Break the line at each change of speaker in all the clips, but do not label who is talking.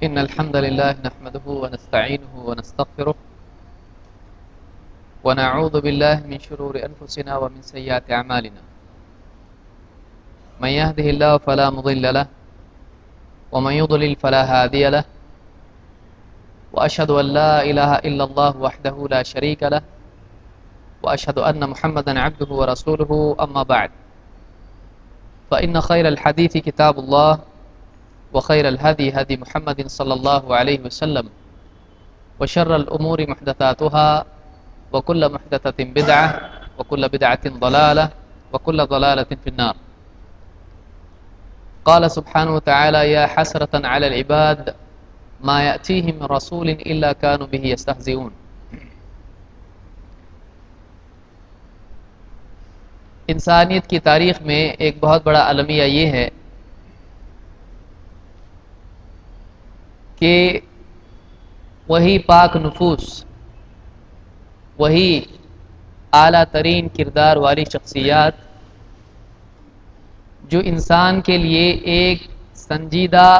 إن الحمد لله نحمده ونستعينه ونستغفره ونعوذ بالله من شرور أنفسنا ومن سيئات أعمالنا. من يهده الله فلا مضل له ومن يضلل فلا هادي له، وأشهد أن لا إله إلا الله وحده لا شريك له، وأشهد أن محمدا عبده ورسوله. أما بعد، فإن خير الحديث كتاب الله، وخير الهدي هدي محمد صلى الله عليه وسلم، وشر الأمور محدثاتها، وكل محدثة بدعة، وكل بدعة ضلالة، وكل ضلالة في النار. قال سبحانه وتعالى: يا حسرة على العباد ما يأتيهم من رسول إلا كانوا به يستهزئون. انسانیت کی تاریخ میں ایک بہت بڑا المیہ یہ ہے کہ وہی پاک نفوس، وہی اعلیٰ ترین کردار والی شخصیات جو انسان کے لیے ایک سنجیدہ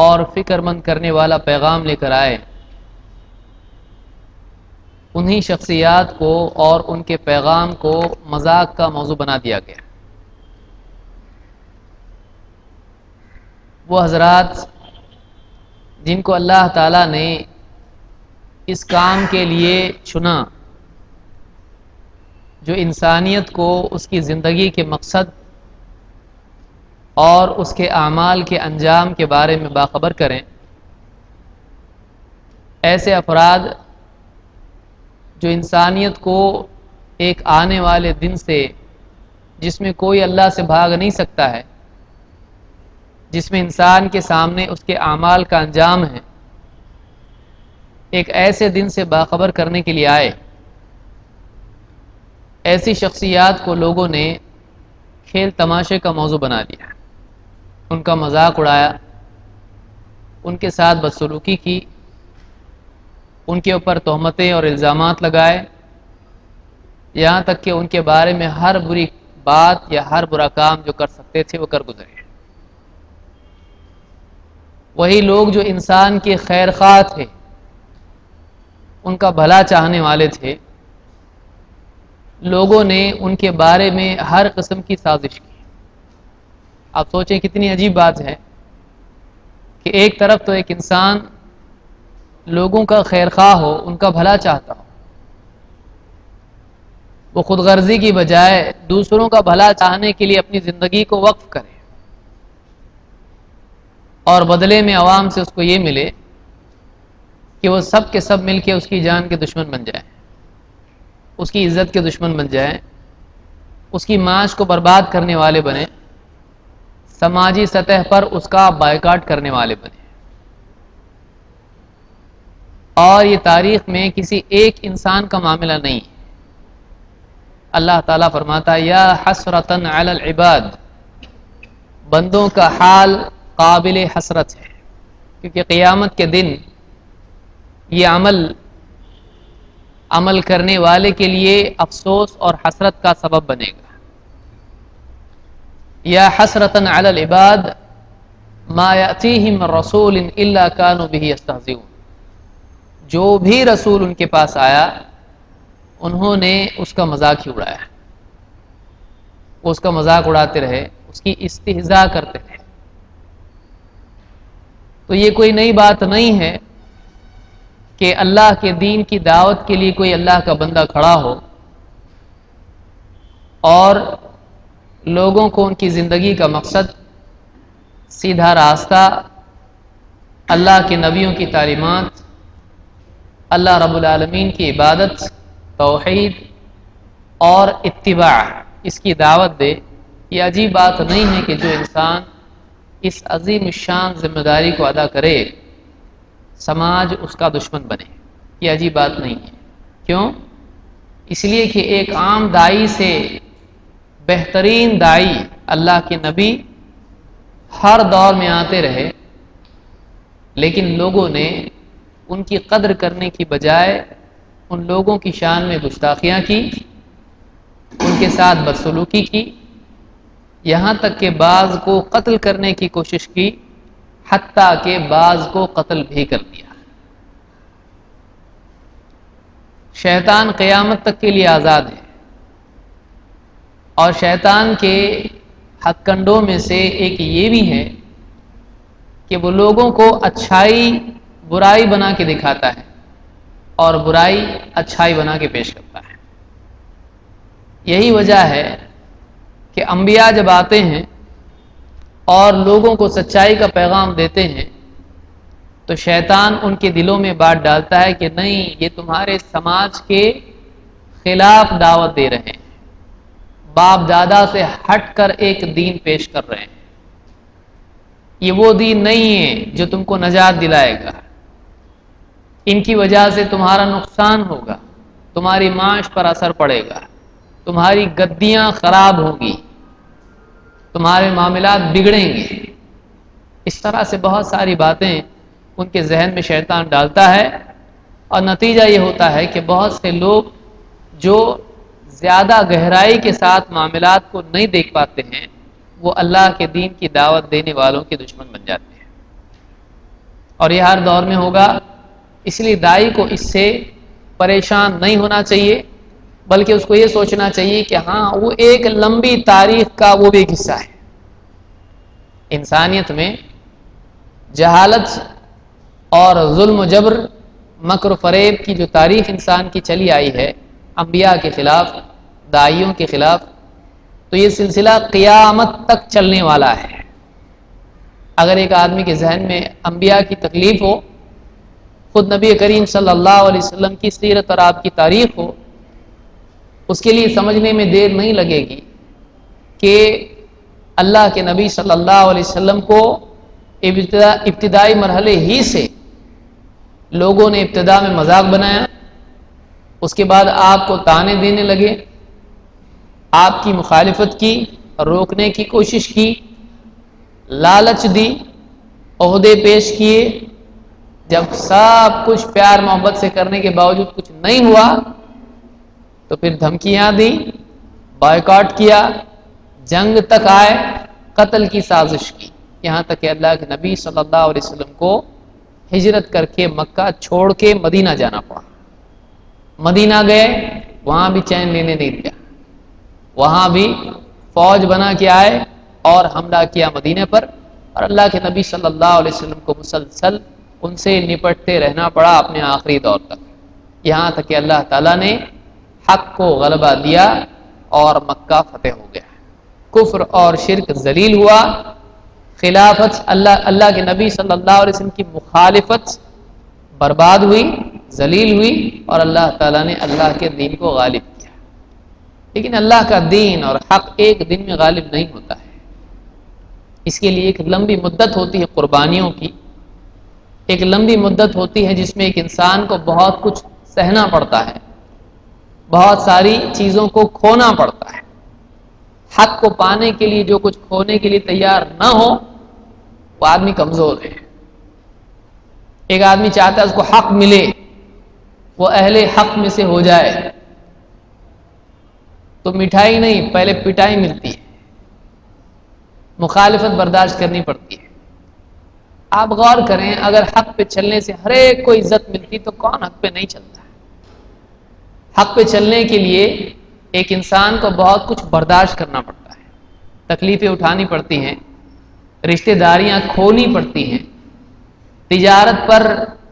اور فکر مند کرنے والا پیغام لے کر آئے، انہی شخصیات کو اور ان کے پیغام کو مذاق کا موضوع بنا دیا گیا۔ وہ حضرات جن کو اللہ تعالیٰ نے اس کام کے لیے چنا، جو انسانیت کو اس کی زندگی کے مقصد اور اس کے اعمال کے انجام کے بارے میں باخبر کریں، ایسے افراد جو انسانیت کو ایک آنے والے دن سے، جس میں کوئی اللہ سے بھاگ نہیں سکتا ہے، جس میں انسان کے سامنے اس کے اعمال کا انجام ہے، ایک ایسے دن سے باخبر کرنے کے لیے آئے، ایسی شخصیات کو لوگوں نے کھیل تماشے کا موضوع بنا دیا، ان کا مذاق اڑایا، ان کے ساتھ بدسلوکی کی، ان کے اوپر تہمتیں اور الزامات لگائے، یہاں تک کہ ان کے بارے میں ہر بری بات یا ہر برا کام جو کر سکتے تھے وہ کر گزرے۔ وہی لوگ جو انسان کے خیر خواہ تھے، ان کا بھلا چاہنے والے تھے، لوگوں نے ان کے بارے میں ہر قسم کی سازش کی۔ آپ سوچیں کتنی عجیب بات ہے کہ ایک طرف تو ایک انسان لوگوں کا خیر خواہ ہو، ان کا بھلا چاہتا ہو، وہ خود غرضی کی بجائے دوسروں کا بھلا چاہنے کے لیے اپنی زندگی کو وقف کرے، اور بدلے میں عوام سے اس کو یہ ملے کہ وہ سب کے سب مل کے اس کی جان کے دشمن بن جائیں، اس کی عزت کے دشمن بن جائیں، اس کی معاش کو برباد کرنے والے بنیں، سماجی سطح پر اس کا بائیکاٹ کرنے والے بنیں۔ اور یہ تاریخ میں کسی ایک انسان کا معاملہ نہیں ہے۔ اللہ تعالیٰ فرماتا ہے: یا حسرتن علی العباد، بندوں کا حال قابل حسرت ہے، کیونکہ قیامت کے دن یہ عمل کرنے والے کے لیے افسوس اور حسرت کا سبب بنے گا۔ یا حسرتن علی العباد ما یأتیہم من رسول الا کانوا بہ یستہزئون، جو بھی رسول ان کے پاس آیا انہوں نے اس کا مذاق ہی اڑایا، وہ اس کا مذاق اڑاتے رہے، اس کی استہزاء کرتے رہے۔ تو یہ کوئی نئی بات نہیں ہے کہ اللہ کے دین کی دعوت کے لیے کوئی اللہ کا بندہ کھڑا ہو اور لوگوں کو ان کی زندگی کا مقصد، سیدھا راستہ، اللہ کے نبیوں کی تعلیمات، اللہ رب العالمین کی عبادت، توحید اور اتباع، اس کی دعوت دے۔ یہ عجیب بات نہیں ہے کہ جو انسان اس عظیم الشان ذمہ داری کو ادا کرے، سماج اس کا دشمن بنے۔ یہ عجیب بات نہیں ہے۔ کیوں؟ اس لیے کہ ایک عام داعی سے بہترین داعی اللہ کے نبی ہر دور میں آتے رہے، لیکن لوگوں نے ان کی قدر کرنے کی بجائے ان لوگوں کی شان میں گستاخیاں کی، ان کے ساتھ بدسلوکی کی، یہاں تک کہ بعض کو قتل کرنے کی کوشش کی، حتیٰ کہ بعض کو قتل بھی کر دیا۔ شیطان قیامت تک کے لیے آزاد ہے، اور شیطان کے ہتھ کنڈوں میں سے ایک یہ بھی ہے کہ وہ لوگوں کو اچھائی برائی بنا کے دکھاتا ہے اور برائی اچھائی بنا کے پیش کرتا ہے۔ یہی وجہ ہے کہ انبیاء جب آتے ہیں اور لوگوں کو سچائی کا پیغام دیتے ہیں تو شیطان ان کے دلوں میں بات ڈالتا ہے کہ نہیں، یہ تمہارے سماج کے خلاف دعوت دے رہے ہیں، باپ دادا سے ہٹ کر ایک دین پیش کر رہے ہیں، یہ وہ دین نہیں ہے جو تم کو نجات دلائے گا، ان کی وجہ سے تمہارا نقصان ہوگا، تمہاری معاش پر اثر پڑے گا، تمہاری گدیاں خراب ہوں گی، تمہارے معاملات بگڑیں گے۔ اس طرح سے بہت ساری باتیں ان کے ذہن میں شیطان ڈالتا ہے، اور نتیجہ یہ ہوتا ہے کہ بہت سے لوگ جو زیادہ گہرائی کے ساتھ معاملات کو نہیں دیکھ پاتے ہیں وہ اللہ کے دین کی دعوت دینے والوں کے دشمن بن جاتے ہیں، اور یہ ہر دور میں ہوگا۔ اس لیے داعی کو اس سے پریشان نہیں ہونا چاہیے، بلکہ اس کو یہ سوچنا چاہیے کہ ہاں، وہ ایک لمبی تاریخ کا وہ بھی حصہ ہے۔ انسانیت میں جہالت اور ظلم و جبر، مکر و فریب کی جو تاریخ انسان کی چلی آئی ہے انبیاء کے خلاف، داعیوں کے خلاف، تو یہ سلسلہ قیامت تک چلنے والا ہے۔ اگر ایک آدمی کے ذہن میں انبیاء کی تکلیف ہو، خود نبی کریم صلی اللہ علیہ وسلم کی سیرت اور آپ کی تاریخ ہو، اس کے لیے سمجھنے میں دیر نہیں لگے گی کہ اللہ کے نبی صلی اللہ علیہ وسلم کو ابتدائی مرحلے ہی سے لوگوں نے ابتدا میں مذاق بنایا، اس کے بعد آپ کو طعنے دینے لگے، آپ کی مخالفت کی، روکنے کی کوشش کی، لالچ دی، عہدے پیش کیے، جب سب کچھ پیار محبت سے کرنے کے باوجود کچھ نہیں ہوا تو پھر دھمکیاں دی، بائیکاٹ کیا، جنگ تک آئے، قتل کی سازش کی، یہاں تک کہ اللہ کے نبی صلی اللہ علیہ وسلم کو ہجرت کر کے مکہ چھوڑ کے مدینہ جانا پڑا۔ مدینہ گئے، وہاں بھی چین لینے نہیں دیا، وہاں بھی فوج بنا کے آئے اور حملہ کیا مدینے پر، اور اللہ کے نبی صلی اللہ علیہ وسلم کو مسلسل ان سے نپٹتے رہنا پڑا اپنے آخری دور تک، یہاں تک کہ اللہ تعالیٰ نے حق کو غلبہ دیا اور مکہ فتح ہو گیا، کفر اور شرک ذلیل ہوا، خلافت اللہ کے نبی صلی اللہ علیہ وسلم کی مخالفت برباد ہوئی، ذلیل ہوئی، اور اللہ تعالیٰ نے اللہ کے دین کو غالب کیا۔ لیکن اللہ کا دین اور حق ایک دن میں غالب نہیں ہوتا ہے، اس کے لیے ایک لمبی مدت ہوتی ہے قربانیوں کی، ایک لمبی مدت ہوتی ہے جس میں ایک انسان کو بہت کچھ سہنا پڑتا ہے، بہت ساری چیزوں کو کھونا پڑتا ہے۔ حق کو پانے کے لیے جو کچھ کھونے کے لیے تیار نہ ہو وہ آدمی کمزور ہے۔ ایک آدمی چاہتا ہے اس کو حق ملے، وہ اہل حق میں سے ہو جائے، تو مٹھائی نہیں، پہلے پٹائی ملتی ہے، مخالفت برداشت کرنی پڑتی ہے۔ آپ غور کریں، اگر حق پہ چلنے سے ہر ایک کو عزت ملتی تو کون حق پہ نہیں چلتا؟ حق پہ چلنے کے لیے ایک انسان کو بہت کچھ برداشت کرنا پڑتا ہے، تکلیفیں اٹھانی پڑتی ہیں، رشتہ داریاں کھونی پڑتی ہیں، تجارت پر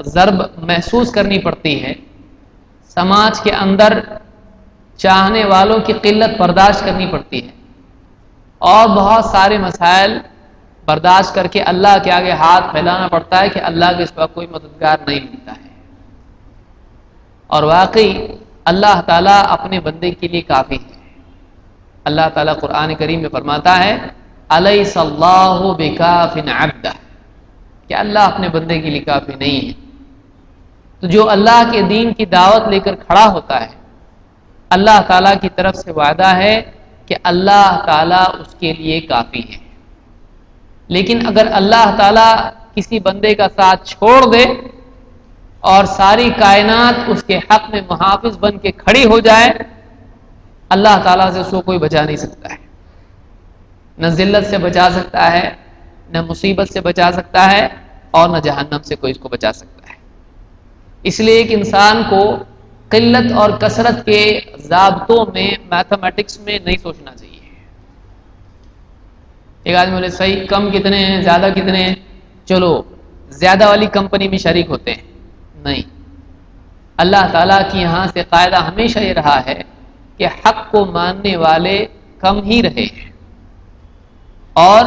ضرب محسوس کرنی پڑتی ہے، سماج کے اندر چاہنے والوں کی قلت برداشت کرنی پڑتی ہے، اور بہت سارے مسائل برداشت کر کے اللہ کے آگے ہاتھ پھیلانا پڑتا ہے کہ اللہ کے سوا کوئی مددگار نہیں ملتا ہے۔ اور واقعی اللہ تعالیٰ اپنے بندے کے لیے کافی ہے۔ اللہ تعالیٰ قرآن کریم میں فرماتا ہے الیس اللہ بکاف عبدہ، کہ اللہ اپنے بندے کے لیے کافی نہیں ہے۔ تو جو اللہ کے دین کی دعوت لے کر کھڑا ہوتا ہے، اللہ تعالیٰ کی طرف سے وعدہ ہے کہ اللہ تعالیٰ اس کے لیے کافی ہے۔ لیکن اگر اللہ تعالیٰ کسی بندے کا ساتھ چھوڑ دے اور ساری کائنات اس کے حق میں محافظ بن کے کھڑی ہو جائے، اللہ تعالیٰ سے اس کو کوئی بچا نہیں سکتا ہے، نہ ذلت سے بچا سکتا ہے، نہ مصیبت سے بچا سکتا ہے اور نہ جہنم سے کوئی اس کو بچا سکتا ہے۔ اس لیے ایک انسان کو قلت اور کثرت کے ضابطوں میں، میتھمیٹکس میں نہیں سوچنا چاہیے۔ ایک آدمی بولے صحیح کم کتنے ہیں، زیادہ کتنے ہیں، چلو زیادہ والی کمپنی میں شریک ہوتے ہیں، نہیں۔ اللہ تعالیٰ کی یہاں سے قاعدہ ہمیشہ یہ رہا ہے کہ حق کو ماننے والے کم ہی رہے ہیں، اور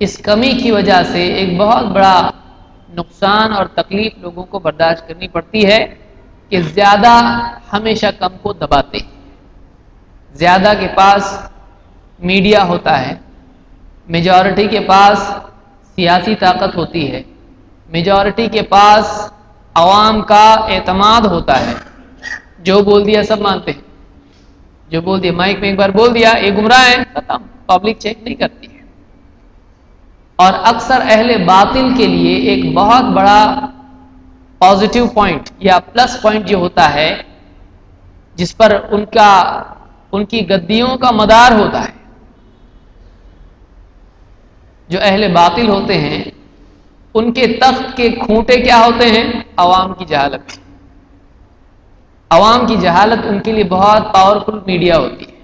اس کمی کی وجہ سے ایک بہت بڑا نقصان اور تکلیف لوگوں کو برداشت کرنی پڑتی ہے کہ زیادہ ہمیشہ کم کو دباتے ہیں۔ زیادہ کے پاس میڈیا ہوتا ہے، میجورٹی کے پاس سیاسی طاقت ہوتی ہے، میجورٹی کے پاس عوام کا اعتماد ہوتا ہے، جو بول دیا سب مانتے ہیں، جو بول دیا مائک میں ایک بار بول دیا یہ گمراہ ہے، ختم، پبلک چیک نہیں کرتی ہے۔ اور اکثر اہل باطل کے لیے ایک بہت بڑا پازیٹیو پوائنٹ یا پلس پوائنٹ جو ہوتا ہے، جس پر ان کی گدیوں کا مدار ہوتا ہے، جو اہل باطل ہوتے ہیں ان کے تخت کے کھوٹے کیا ہوتے ہیں؟ عوام کی جہالت۔ عوام کی جہالت ان کے لیے بہت پاورفل میڈیا ہوتی ہے،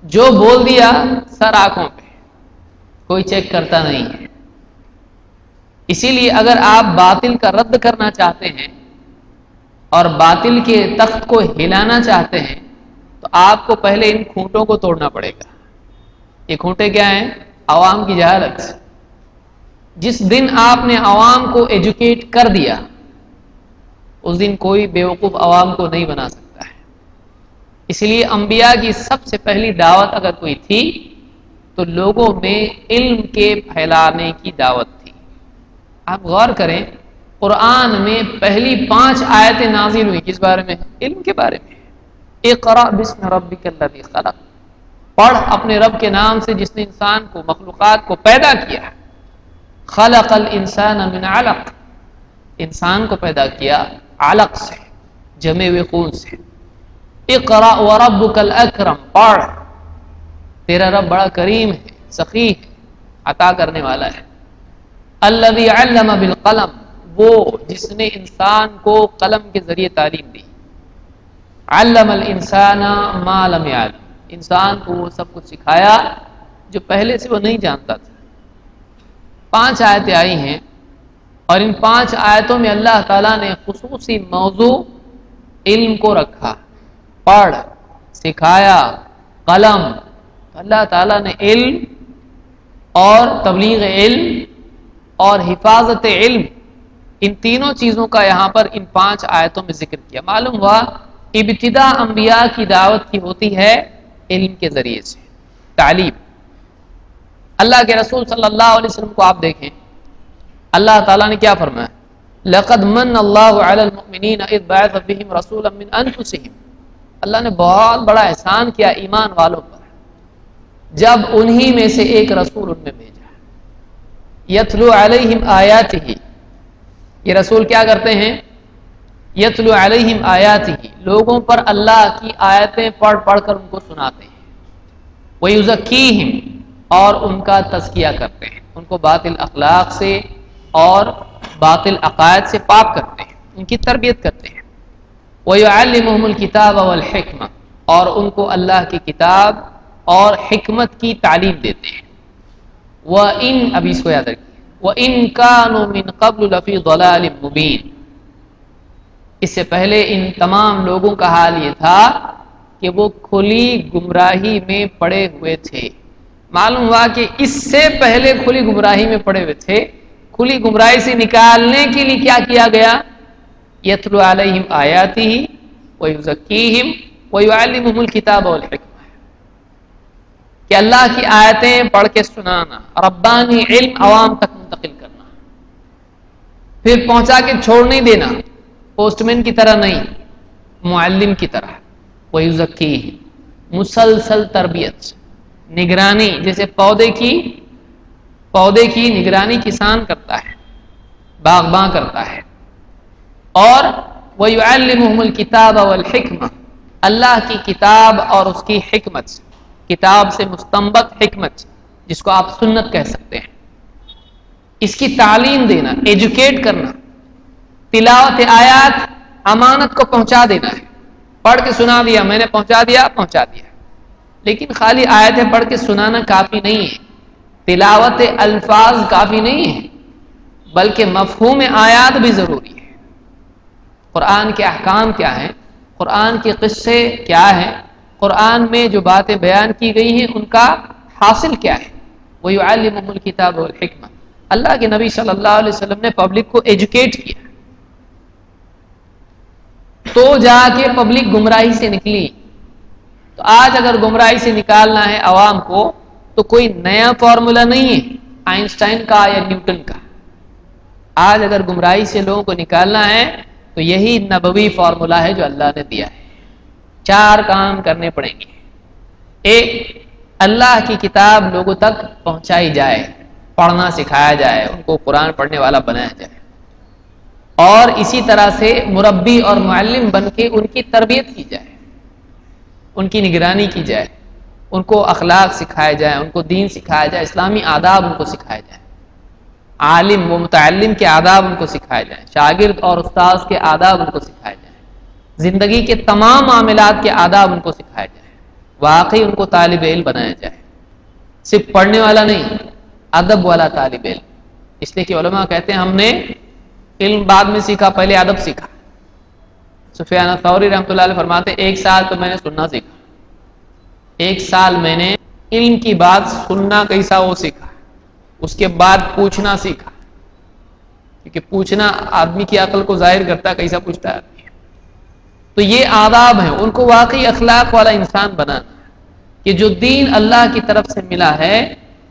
جو بول دیا سر آنکھوں پہ، کوئی چیک کرتا نہیں ہے۔ اسی لیے اگر آپ باطل کا رد کرنا چاہتے ہیں اور باطل کے تخت کو ہلانا چاہتے ہیں تو آپ کو پہلے ان کھوٹوں کو توڑنا پڑے گا۔ یہ کھوٹے کیا ہیں؟ عوام کی جہالت۔ جس دن آپ نے عوام کو ایجوکیٹ کر دیا، اس دن کوئی بیوقوف عوام کو نہیں بنا سکتا ہے۔ اس لیے انبیاء کی سب سے پہلی دعوت اگر کوئی تھی تو لوگوں میں علم کے پھیلانے کی دعوت تھی۔ آپ غور کریں، قرآن میں پہلی 5 آیتیں نازل ہوئی کس بارے میں؟ علم کے بارے میں۔ اقرأ بسم ربک الذی خلق، پڑھ اپنے رب کے نام سے جس نے انسان کو، مخلوقات کو پیدا کیا۔ خلق الانسان من علق، انسان کو پیدا کیا علق سے، جمے ہوئے خون سے۔ اقرأ وربک الاکرم، پڑھ، تیرا رب بڑا کریم ہے، سخی ہے، عطا کرنے والا ہے۔ الذی علم بالقلم، وہ جس نے انسان کو قلم کے ذریعے تعلیم دی۔ علم الانسان ما لم يعلم، انسان کو وہ سب کچھ سکھایا جو پہلے سے وہ نہیں جانتا تھا۔ 5 آیتیں آئی ہیں، اور ان 5 آیتوں میں اللہ تعالیٰ نے خصوصی موضوع علم کو رکھا۔ پڑھ، سکھایا، قلم۔ اللہ تعالیٰ نے علم اور تبلیغ علم اور حفاظت علم، ان تینوں چیزوں کا یہاں پر ان 5 آیتوں میں ذکر کیا۔ معلوم ہوا ابتدا انبیاء کی دعوت کی ہوتی ہے علم کے ذریعے سے، تعلیم۔ اللہ کے رسول صلی اللہ علیہ وسلم کو آپ دیکھیں، اللہ تعالیٰ نے کیا فرمایا؟ لقد من اللہ علی المؤمنین اذ بعث بہم رسولا من انفسہم، اللہ نے بہت بڑا احسان کیا ایمان والوں پر جب انہی میں سے ایک رسول ان میں بھیجا۔ یتلو علیہم آیاتہ، یہ رسول کیا کرتے ہیں؟ یتلو علیہم آیاتہ، لوگوں پر اللہ کی آیتیں پڑھ پڑھ کر ان کو سناتے ہیں۔ ویزکیہم، اور ان کا تزکیہ کرتے ہیں، ان کو باطل اخلاق سے اور باطل عقائد سے پاک کرتے ہیں، ان کی تربیت کرتے ہیں۔ وَيُعَلِّمُهُمُ الْكِتَابَ وَالْحِكْمَةَ، اور ان کو اللہ کی کتاب اور حکمت کی تعلیم دیتے ہیں۔ وَإِنْ، ابھی اس کو یاد رکھیے، وَإِنْ كَانُوا مِنْ قَبْلُ لَفِي ضَلَالٍ مُبِينٍ، اس سے پہلے ان تمام لوگوں کا حال یہ تھا کہ وہ کھلی گمراہی میں پڑے ہوئے تھے۔ معلوم ہوا کہ اس سے پہلے کھلی گمراہی میں پڑے ہوئے تھے، کھلی گمراہی سے نکالنے کے لیے کیا کیا گیا؟ یتلو علیہم آیاتہ ویزکیہم ویعلمہم الکتاب والحکمہ، کہ اللہ کی آیتیں پڑھ کے سنانا، ربانی علم عوام تک منتقل کرنا، پھر پہنچا کے چھوڑ نہیں دینا، پوسٹ مین کی طرح نہیں، معلم کی طرح۔ ویزکیہم، مسلسل تربیت، نگرانی، جیسے پودے کی نگرانی کسان کرتا ہے، باغباں کرتا ہے۔ اور وَيُعَلِّمُهُمُ الْكِتَابَ وَالْحِكْمَةَ، اللہ کی کتاب اور اس کی حکمت، کتاب سے مستنبط حکمت جس کو آپ سنت کہہ سکتے ہیں، اس کی تعلیم دینا، ایجوکیٹ کرنا، تلاوت آیات امانت کو پہنچا دینا ہے. پڑھ کے سنا دیا، میں نے پہنچا دیا، پہنچا دیا. لیکن خالی آیتیں پڑھ کے سنانا کافی نہیں ہے، تلاوت الفاظ کافی نہیں ہے، بلکہ مفہوم آیات بھی ضروری ہے. قرآن کے احکام کیا ہیں، قرآن کے قصے کیا ہیں، قرآن میں جو باتیں بیان کی گئی ہیں ان کا حاصل کیا ہے. وَيُعَلِّمُهُ الْكِتَابَ وَالْحِکْمَةَ، اللہ کے نبی صلی اللہ علیہ وسلم نے پبلک کو ایجوکیٹ کیا تو جا کے پبلک گمراہی سے نکلی. تو آج اگر گمراہی سے نکالنا ہے عوام کو تو کوئی نیا فارمولا نہیں ہے آئنسٹائن کا یا نیوٹن کا. آج اگر گمراہی سے لوگوں کو نکالنا ہے تو یہی نبوی فارمولا ہے جو اللہ نے دیا ہے. 4 کام کرنے پڑیں گے. ایک، اللہ کی کتاب لوگوں تک پہنچائی جائے، پڑھنا سکھایا جائے، ان کو قرآن پڑھنے والا بنایا جائے، اور اسی طرح سے مربی اور معلم بن کے ان کی تربیت کی جائے، ان کی نگرانی کی جائے، ان کو اخلاق سکھائے جائیں، ان کو دین سکھایا جائے، اسلامی آداب ان کو سکھائے جائیں، عالم و متعلم کے آداب ان کو سکھائے جائیں، شاگرد اور استاذ کے آداب ان کو سکھائے جائیں، زندگی کے تمام معاملات کے آداب ان کو سکھائے جائیں، واقعی ان کو طالب علم بنایا جائے، صرف پڑھنے والا نہیں، ادب والا طالب علم. اس لیے کہ علماء کہتے ہیں ہم نے علم بعد میں سیکھا، پہلے ادب سیکھا. سفیان ثوری رحمۃ اللہ علیہ فرماتے ہیں 1 سال تو میں نے سننا سیکھا، 1 سال میں نے علم کی بات سننا کیسا وہ سیکھا، اس کے بعد پوچھنا سیکھا، کیونکہ پوچھنا آدمی کی عقل کو ظاہر کرتا ہے کیسا پوچھتا ہے آدمی. تو یہ آداب ہیں، ان کو واقعی اخلاق والا انسان بنانا کہ جو دین اللہ کی طرف سے ملا ہے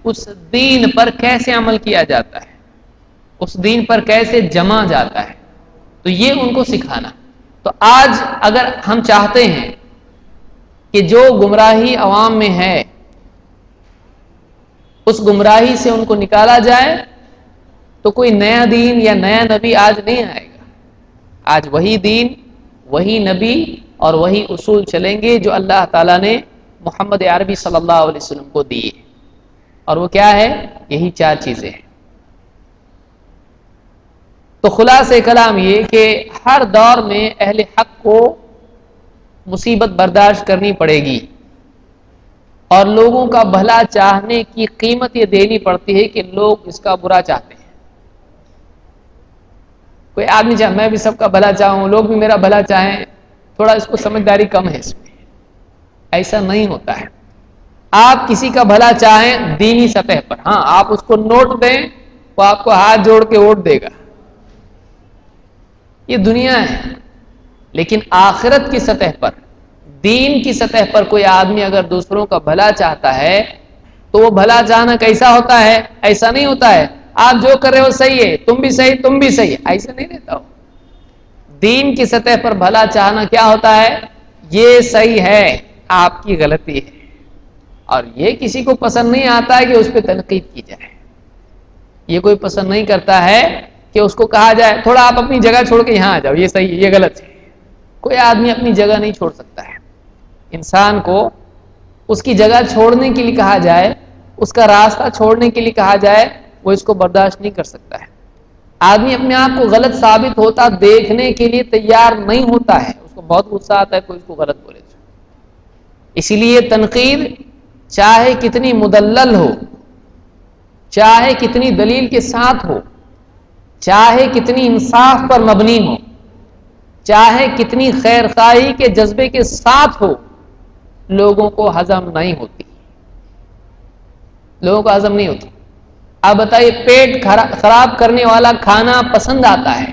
اس دین پر کیسے عمل کیا جاتا ہے، اس دین پر کیسے جمع جاتا ہے، تو یہ ان کو سکھانا. تو آج اگر ہم چاہتے ہیں کہ جو گمراہی عوام میں ہے اس گمراہی سے ان کو نکالا جائے تو کوئی نیا دین یا نیا نبی آج نہیں آئے گا. آج وہی دین، وہی نبی اور وہی اصول چلیں گے جو اللہ تعالیٰ نے محمد عربی صلی اللہ علیہ وسلم کو دیے. اور وہ کیا ہے؟ یہی 4 چیزیں ہیں. تو خلاصہ کلام یہ کہ ہر دور میں اہل حق کو مصیبت برداشت کرنی پڑے گی اور لوگوں کا بھلا چاہنے کی قیمت یہ دینی پڑتی ہے کہ لوگ اس کا برا چاہتے ہیں. کوئی آدمی چاہے میں بھی سب کا بھلا چاہوں، لوگ بھی میرا بھلا چاہیں، تھوڑا اس کو سمجھداری کم ہے اس میں. ایسا نہیں ہوتا ہے. آپ کسی کا بھلا چاہیں دینی سطح پر، ہاں آپ اس کو نوٹ دیں وہ آپ کو ہاتھ جوڑ کے ووٹ دے گا، یہ دنیا ہے. لیکن آخرت کی سطح پر، دین کی سطح پر کوئی آدمی اگر دوسروں کا بھلا چاہتا ہے تو وہ بھلا چاہنا کیسا ہوتا ہے؟ ایسا نہیں ہوتا ہے آپ جو کر رہے ہو صحیح ہے، تم بھی صحیح، تم بھی صحیح، ایسا نہیں رہتا ہو. دین کی سطح پر بھلا چاہنا کیا ہوتا ہے؟ یہ صحیح ہے، آپ کی غلطی ہے. اور یہ کسی کو پسند نہیں آتا ہے کہ اس پہ تنقید کی جائے. یہ کوئی پسند نہیں کرتا ہے کہ اس کو کہا جائے تھوڑا آپ اپنی جگہ چھوڑ کے یہاں آ جاؤ، یہ صحیح ہے، یہ غلط ہے. کوئی آدمی اپنی جگہ نہیں چھوڑ سکتا ہے. انسان کو اس کی جگہ چھوڑنے کے لیے کہا جائے، اس کا راستہ چھوڑنے کے لیے کہا جائے، وہ اس کو برداشت نہیں کر سکتا ہے. آدمی اپنے آپ کو غلط ثابت ہوتا دیکھنے کے لیے تیار نہیں ہوتا ہے، اس کو بہت غصہ آتا ہے کوئی اس کو غلط بولے تو. اسی لیے تنقید چاہے کتنی مدلل ہو، چاہے کتنی دلیل کے ساتھ ہو، چاہے کتنی انصاف پر مبنی ہو، چاہے کتنی خیر خواہی کے جذبے کے ساتھ ہو، لوگوں کو ہضم نہیں ہوتی. لوگوں کو ہضم نہیں ہوتی. آپ بتائیے پیٹ خراب کرنے والا کھانا پسند آتا ہے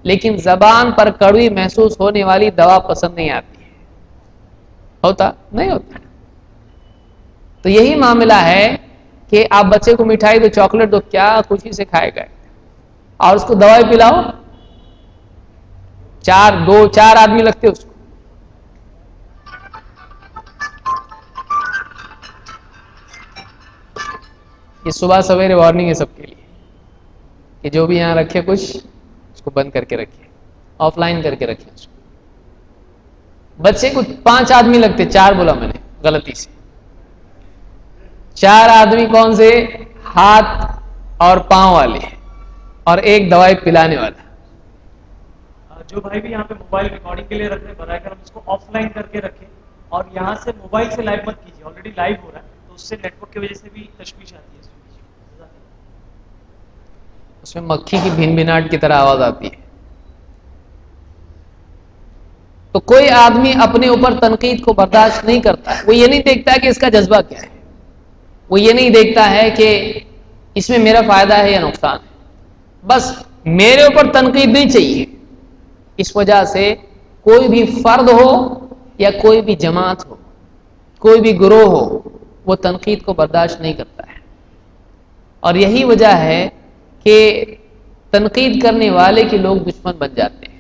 لیکن زبان پر کڑوی محسوس ہونے والی دوا پسند نہیں آتی ہے. ہوتا نہیں ہوتا. تو یہی معاملہ ہے کہ آپ بچے کو مٹھائی دو، چاکلیٹ دو، کیا خوشی سے کھائے گا، اور اس کو دوائی پلاؤ، 4 آدمی لگتے اس کو. یہ صبح سویرے وارننگ ہے سب کے لیے کہ جو بھی یہاں رکھے کچھ اس کو بند کر کے رکھے، آف لائن کر کے رکھے اس کو. بچے کو 5 آدمی لگتے، 4 بولا میں نے غلطی سے. 4 آدمی کون سے؟ ہاتھ اور پاؤں والے اور ایک دوائی پلانے والا.
جو بھائی بھی یہاں پہ موبائل ریکارڈنگ کے لیے رکھ رہے ہیں برائے کرم اس کو آف لائن کر کے رکھیں اور یہاں سے موبائل سے لائیو مت کیجیے. آلریڈی لائیو ہو رہا ہے تو اس سے نیٹ ورک کی وجہ سے بھی تشویش آتی ہے.
اس میں مکھی کی بھن بھناٹ کی طرح آواز آتی ہے. تو کوئی آدمی اپنے اوپر تنقید کو برداشت نہیں کرتا ہے. وہ یہ نہیں دیکھتا کہ اس کا جذبہ کیا ہے, وہ یہ نہیں دیکھتا ہے کہ اس میں میرا فائدہ ہے یا نقصان ہے. بس میرے اوپر تنقید نہیں چاہیے. اس وجہ سے کوئی بھی فرد ہو یا کوئی بھی جماعت ہو, کوئی بھی گروہ ہو, وہ تنقید کو برداشت نہیں کرتا ہے. اور یہی وجہ ہے کہ تنقید کرنے والے کے لوگ دشمن بن جاتے ہیں.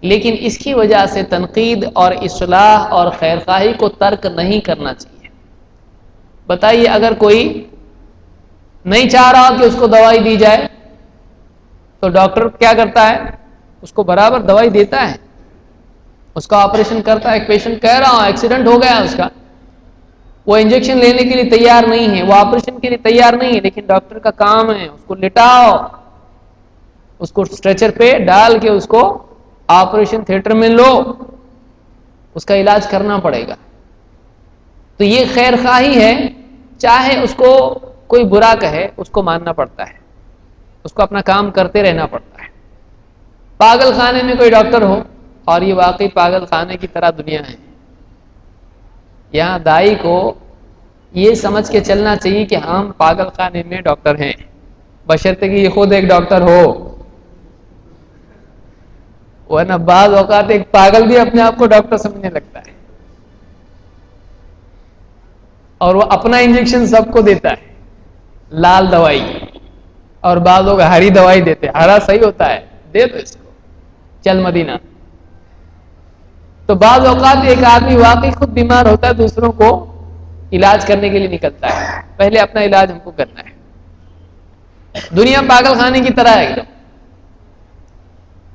لیکن اس کی وجہ سے تنقید اور اصلاح اور خیرخواہی کو ترک نہیں کرنا چاہیے. بتائیے اگر کوئی نہیں چاہ رہا کہ اس کو دوائی دی جائے تو ڈاکٹر کیا کرتا ہے, اس کو برابر دوائی دیتا ہے, اس کا آپریشن کرتا ہے. ایک پیشنٹ کہہ رہا ہوں ایکسیڈنٹ ہو گیا اس کا, وہ انجیکشن لینے کے لیے تیار نہیں ہے, وہ آپریشن کے لیے تیار نہیں ہے, لیکن ڈاکٹر کا کام ہے اس کو لٹاؤ, اس کو اسٹریچر پہ ڈال کے اس کو آپریشن تھیٹر میں لو, اس کا علاج کرنا پڑے گا. تو یہ خیر خواہی ہے, چاہے اس کو کوئی برا کہے اس کو ماننا پڑتا ہے, اس کو اپنا کام کرتے رہنا پڑتا ہے. پاگل خانے میں کوئی ڈاکٹر ہو, اور یہ واقعی پاگل خانے کی طرح دنیا ہے, یہاں دائی کو یہ سمجھ کے چلنا چاہیے کہ ہم پاگل خانے میں ڈاکٹر ہیں, بشرطے کہ یہ خود ایک ڈاکٹر ہو. ورنہ بعض اوقات ایک پاگل بھی اپنے آپ کو ڈاکٹر سمجھنے لگتا ہے, اور وہ اپنا انجیکشن سب کو دیتا ہے, لال دوائی, اور بعض لوگ ہری دوائی دیتے ہیں, ہرا صحیح ہوتا ہے, دے دو اس کو, چل مدینہ. تو بعض اوقات ایک آدمی واقعی خود بیمار ہوتا ہے, دوسروں کو علاج کرنے کے لیے نکلتا ہے, پہلے اپنا علاج ہم کو کرنا ہے. دنیا پاگل خانے کی طرح ہے ایک دم.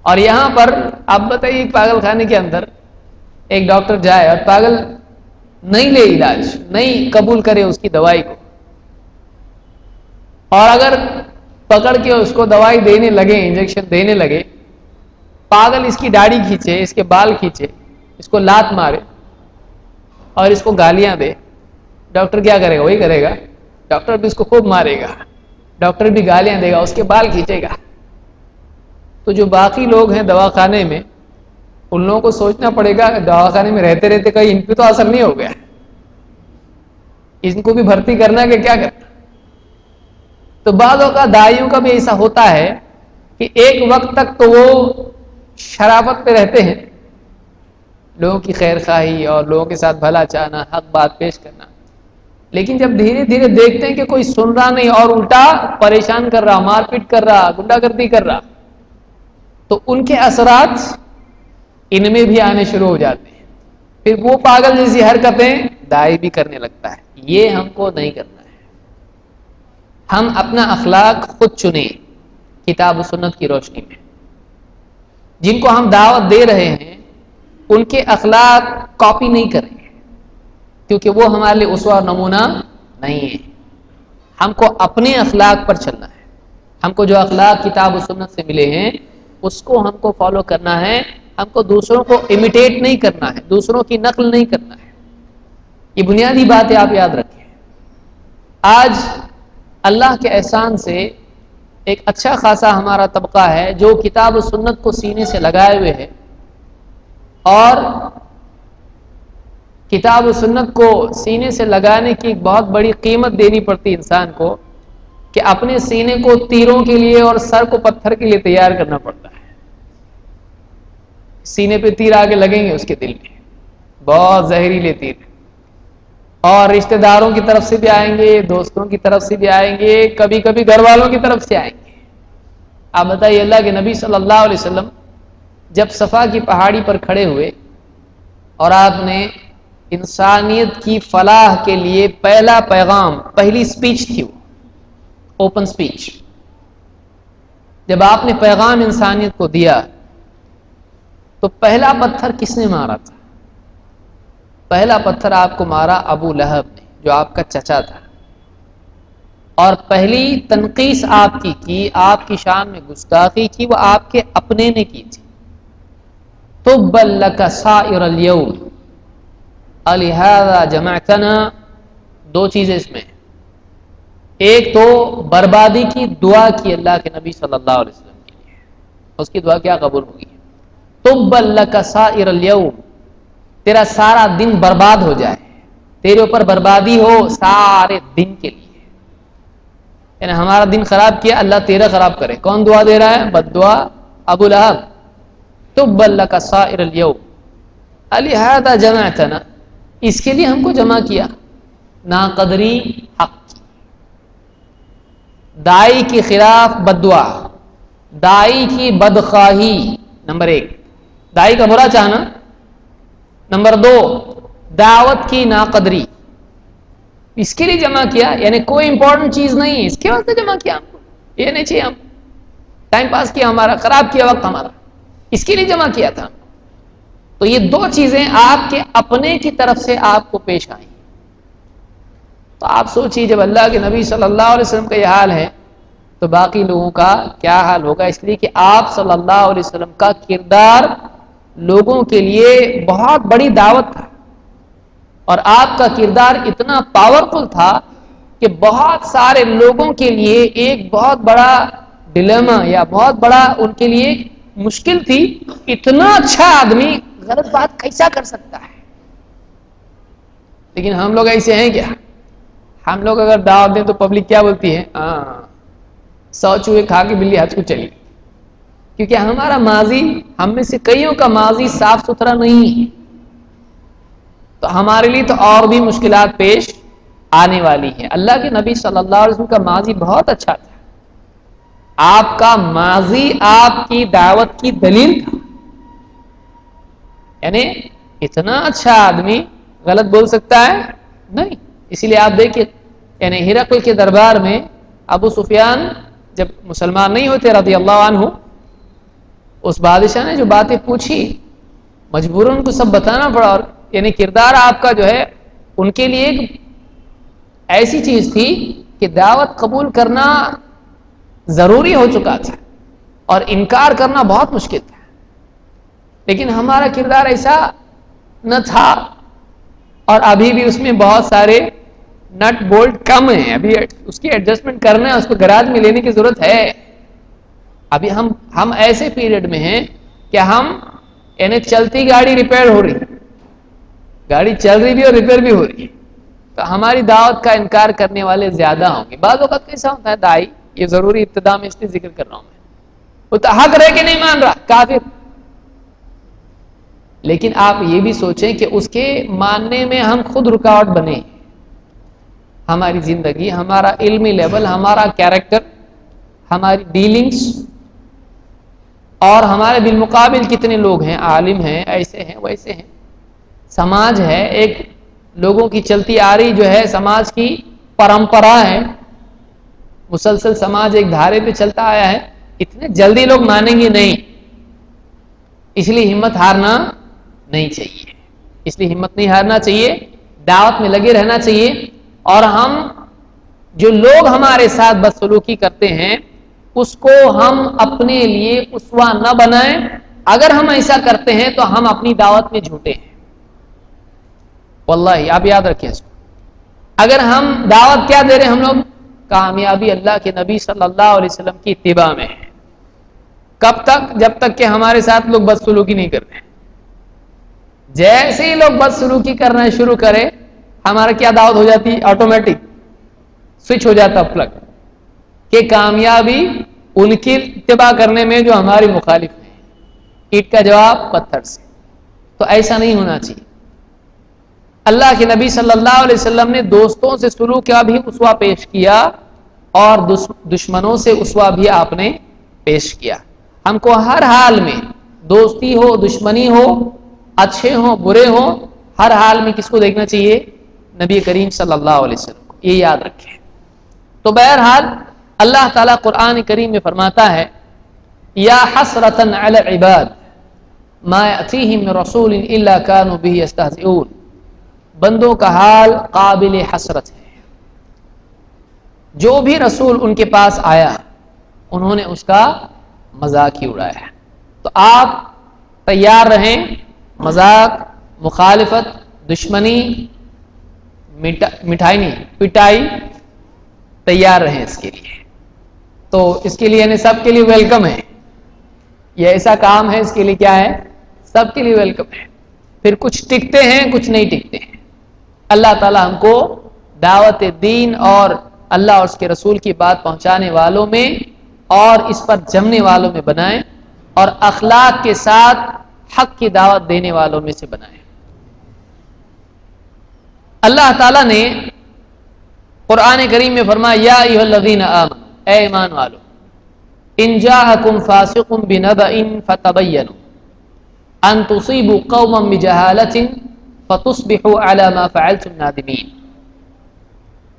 اور یہاں پر آپ بتائیے پاگل خانے کے اندر ایک ڈاکٹر جائے اور پاگل نہیں لے علاج, نہیں قبول کرے اس کی دوائی کو, اور اگر پکڑ کے اس کو دوائی دینے لگے, انجیکشن دینے لگے, پاگل اس کی داڑھی کھینچے, اس کے بال کھینچے, اس کو لات مارے اور اس کو گالیاں دے, ڈاکٹر کیا کرے گا؟ وہی کرے گا. ڈاکٹر بھی اس کو خوب مارے گا, ڈاکٹر بھی گالیاں دے گا, اس کے بال کھینچے گا. تو جو باقی لوگ ہیں دواخانے میں, ان لوگوں کو سوچنا پڑے گا دواخانے میں رہتے رہتے کہیں ان پہ تو اثر نہیں ہو گیا, ان کو بھی بھرتی کرنا ہے کہ کیا کرنا. تو بعض اوقات دائیوں کا بھی ایسا ہوتا ہے کہ ایک وقت تک تو وہ شرافت پہ رہتے ہیں, لوگوں کی خیر خواہی اور لوگوں کے ساتھ بھلا چاہنا, حق بات پیش کرنا, لیکن جب دھیرے دھیرے دیکھتے ہیں کہ کوئی سن رہا نہیں اور الٹا پریشان کر رہا, مار پیٹ کر رہا, گنڈا گردی کر رہا, تو ان کے اثرات ان میں بھی آنے شروع ہو جاتے ہیں. پھر وہ پاگل جیسی حرکتیں دائی بھی کرنے لگتا ہے. یہ ہم کو نہیں کرنا ہے. ہم اپنا اخلاق خود چنیں کتاب و سنت کی روشنی میں. جن کو ہم دعوت دے رہے ہیں ان کے اخلاق کاپی نہیں کریں, کیونکہ وہ ہمارے لیے اسوہ اور نمونہ نہیں ہے. ہم کو اپنے اخلاق پر چلنا ہے. ہم کو جو اخلاق کتاب و سنت سے ملے ہیں اس کو ہم کو فالو کرنا ہے. ہم کو دوسروں کو امیٹیٹ نہیں کرنا ہے, دوسروں کی نقل نہیں کرنا ہے. یہ بنیادی بات ہے, آپ یاد رکھیں. آج اللہ کے احسان سے ایک اچھا خاصا ہمارا طبقہ ہے جو کتاب و سنت کو سینے سے لگائے ہوئے ہے, اور کتاب و سنت کو سینے سے لگانے کی ایک بہت بڑی قیمت دینی پڑتی انسان کو, کہ اپنے سینے کو تیروں کے لیے اور سر کو پتھر کے لیے تیار کرنا پڑتا ہے. سینے پہ تیر آگے لگیں گے اس کے دل میں, بہت زہریلے تیر, اور رشتہ داروں کی طرف سے بھی آئیں گے, دوستوں کی طرف سے بھی آئیں گے, کبھی کبھی گھر والوں کی طرف سے آئیں گے. آپ بتائیے اللہ کے نبی صلی اللہ علیہ وسلم جب صفا کی پہاڑی پر کھڑے ہوئے اور آپ نے انسانیت کی فلاح کے لیے پہلا پیغام, پہلی سپیچ تھی وہ, اوپن سپیچ, جب آپ نے پیغام انسانیت کو دیا تو پہلا پتھر کس نے مارا تھا؟ پہلا پتھر آپ کو مارا ابو لہب نے, جو آپ کا چچا تھا. اور پہلی تنقیص آپ کی آپ کی شان میں گستاخی کی، وہ آپ کے اپنے نے کی تھی. تب لک سائر الیوم لہذا جمعتنا. دو چیزیں اس میں، ایک تو بربادی کی دعا کی اللہ کے نبی صلی اللہ علیہ وسلم کے لیے، اس کی دعا کیا قبول ہوگی؟ تب لک سائر الیوم، تیرا سارا دن برباد ہو جائے، تیرے اوپر بربادی ہو سارے دن کے لیے. یعنی ہمارا دن خراب کیا، اللہ تیرا خراب کرے. کون دعا دے رہا ہے؟ بد دعا ابو لہب. تب لک سائر الیوم لہذا جمعتنا، اس کے لیے ہم کو جمع کیا. ناقدری حق کی، دائی کی خلاف بد دعا، دائی کی بدخواہی نمبر 1، دائی کا برا چاہنا. نمبر 2، دعوت کی ناقدری. اس کے لیے جمع کیا، یعنی کوئی امپورٹنٹ چیز نہیں، اس کے واسطے جمع کیا. ہم کو یہ نہیں چاہیے، ہم ٹائم پاس کیا ہمارا، خراب کیا وقت ہمارا، اس کے لیے جمع کیا تھا. تو یہ دو چیزیں آپ کے اپنے کی طرف سے آپ کو پیش آئیں. تو آپ سوچیے جب اللہ کے نبی صلی اللہ علیہ وسلم کا یہ حال ہے تو باقی لوگوں کا کیا حال ہوگا. اس لیے کہ آپ صلی اللہ علیہ وسلم کا کردار لوگوں کے لیے بہت بڑی دعوت تھا، اور آپ کا کردار اتنا پاورفل تھا کہ بہت سارے لوگوں کے لیے ایک بہت بڑا ڈیلیما یا بہت بڑا ان کے لیے مشکل تھی. اتنا اچھا آدمی غلط بات کیسا کر سکتا ہے؟ لیکن ہم لوگ ایسے ہیں کیا؟ ہم لوگ اگر دعوت دیں تو پبلک کیا بولتی ہے؟ 100 چوہے کھا کے بلی ہاتھ کو چلی. کیونکہ ہمارا ماضی، ہم میں سے کئیوں کا ماضی صاف ستھرا نہیں ہے، تو ہمارے لیے تو اور بھی مشکلات پیش آنے والی ہیں. اللہ کے نبی صلی اللہ علیہ وسلم کا ماضی بہت اچھا تھا. آپ کا ماضی آپ کی دعوت کی دلیل تھا. یعنی اتنا اچھا آدمی غلط بول سکتا ہے؟ نہیں. اسی لیے آپ دیکھیں، یعنی ہرقل کے دربار میں ابو سفیان جب مسلمان نہیں ہوتے رضی اللہ عنہ، اس بادشاہ نے جو باتیں پوچھی مجبوراً ان کو سب بتانا پڑا. اور یعنی کردار آپ کا جو ہے ان کے لیے ایک ایسی چیز تھی کہ دعوت قبول کرنا ضروری ہو چکا تھا اور انکار کرنا بہت مشکل تھا. لیکن ہمارا کردار ایسا نہ تھا، اور ابھی بھی اس میں بہت سارے نٹ بولٹ کم ہیں. ابھی اس کی ایڈجسٹمنٹ کرنا ہے، اس کو گراج میں لینے کی ضرورت ہے. ابھی ہم ایسے پیریڈ میں ہیں کہ ہم یعنی چلتی گاڑی ریپیئر ہو رہی، گاڑی چل رہی بھی اور ریپیئر بھی ہو رہی، تو ہماری دعوت کا انکار کرنے والے زیادہ ہوں گے. بعض اوقات کیسا ہوتا ہے دائی، یہ ضروری ابتدا میں اس لیے ذکر کر رہا ہوں میں، وہ تو حق رہ کے نہیں مان رہا، کافر. لیکن آپ یہ بھی سوچیں کہ اس کے ماننے میں ہم خود رکاوٹ بنے. ہماری زندگی، ہمارا علمی لیول، ہمارا کیریکٹر، ہماری ڈیلنگز، اور ہمارے بالمقابل کتنے لوگ ہیں، عالم ہیں، ایسے ہیں ویسے ہیں. سماج ہے ایک، لوگوں کی چلتی آ رہی جو ہے سماج کی پرمپرا ہے، مسلسل سماج ایک دھارے پہ چلتا آیا ہے. اتنے جلدی لوگ مانیں گے نہیں، اس لیے ہمت ہارنا نہیں چاہیے. اس لیے ہمت نہیں ہارنا چاہیے، دعوت میں لگے رہنا چاہیے. اور ہم جو لوگ ہمارے ساتھ بدسلوکی کرتے ہیں اس کو ہم اپنے لیے اسوہ نہ بنائیں. اگر ہم ایسا کرتے ہیں تو ہم اپنی دعوت میں جھوٹے ہیں. واللہ آپ یاد رکھیں اس کو. اگر ہم دعوت کیا دے رہے ہیں ہم لوگ؟ کامیابی اللہ کے نبی صلی اللہ علیہ وسلم کی اتباع میں ہے. کب تک؟ جب تک کہ ہمارے ساتھ لوگ بدسلوکی نہیں کرتے. جیسے ہی لوگ بدسلوکی کرنا شروع کرے ہمارا کیا دعوت ہو جاتی؟ آٹومیٹک سوئچ ہو جاتا پلگ، کہ کامیابی ان کی اتباع کرنے میں جو ہماری مخالف ہیں. اینٹ کا جواب پتھر سے. تو ایسا نہیں ہونا چاہیے. اللہ کے نبی صلی اللہ علیہ وسلم نے دوستوں سے سلوک کا بھی اسوہ پیش کیا اور دشمنوں سے اسوہ بھی آپ نے پیش کیا. ہم کو ہر حال میں، دوستی ہو دشمنی ہو، اچھے ہوں برے ہوں، ہر حال میں کس کو دیکھنا چاہیے؟ نبی کریم صلی اللہ علیہ وسلم کو. یہ یاد رکھیں. تو بہرحال اللہ تعالیٰ قرآن کریم میں فرماتا ہے یا حسرۃ علی العباد ما یأتیہم من رسول الا کانوا بہ یستہزئون. بندوں کا حال قابل حسرت ہے. جو بھی رسول ان کے پاس آیا انہوں نے اس کا مذاق ہی اڑایا ہے۔ تو آپ تیار رہیں، مذاق، مخالفت، دشمنی، مٹھائی نہیں پٹائی، تیار رہیں اس کے لیے۔ تو اس کے لیے یعنی سب کے لیے ویلکم ہے، یہ ایسا کام ہے اس کے لیے کیا ہے، سب کے لیے ویلکم ہے۔ پھر کچھ ٹکتے ہیں کچھ نہیں ٹکتے ہیں۔ اللہ تعالی ہم کو دعوت دین اور اللہ اور اس کے رسول کی بات پہنچانے والوں میں اور اس پر جمنے والوں میں بنائیں، اور اخلاق کے ساتھ حق کی دعوت دینے والوں میں سے بنائیں۔ اللہ تعالیٰ نے قرآن کریم میں فرمایا یا ایھا الذین آمنوا، اے ایمان والو، ان جاءکم فاسق بنبأ فتبینوا ان تصیبوا قوما بجہالۃ فتصبحوا علی ما فعلتم نادمین۔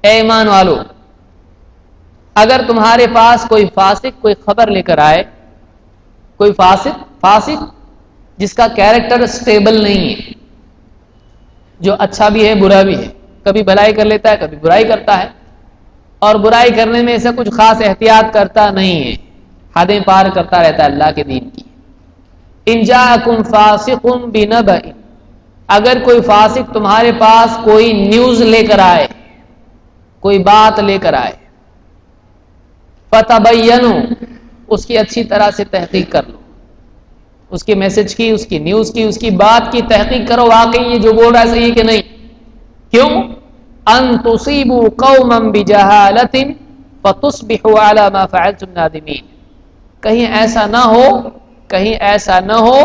اے ایمان والو، اگر تمہارے پاس کوئی فاسق کوئی خبر لے کر آئے، کوئی فاسق جس کا کیریکٹر سٹیبل نہیں ہے، جو اچھا بھی ہے برا بھی ہے، کبھی بھلائی کر لیتا ہے کبھی برائی کرتا ہے، اور برائی کرنے میں ایسا کچھ خاص احتیاط کرتا نہیں ہے، حدیں پار کرتا رہتا ہے اللہ کے دین کی۔ ان جاءکم فاسق بنبأ، اگر کوئی فاسق تمہارے پاس کوئی نیوز لے کر آئے، کوئی بات لے کر آئے، فتبینوا، اس کی اچھی طرح سے تحقیق کر لو، اس کے میسج کی، اس کی نیوز کی، اس کی بات کی تحقیق کرو، واقعی یہ جو بول رہا ہے صحیح کہ نہیں۔ کیوں؟ ان تصیبوا قوما بجہالۃ فتصبحوا علی ما فعلتم نادمین، کہیں ایسا نہ ہو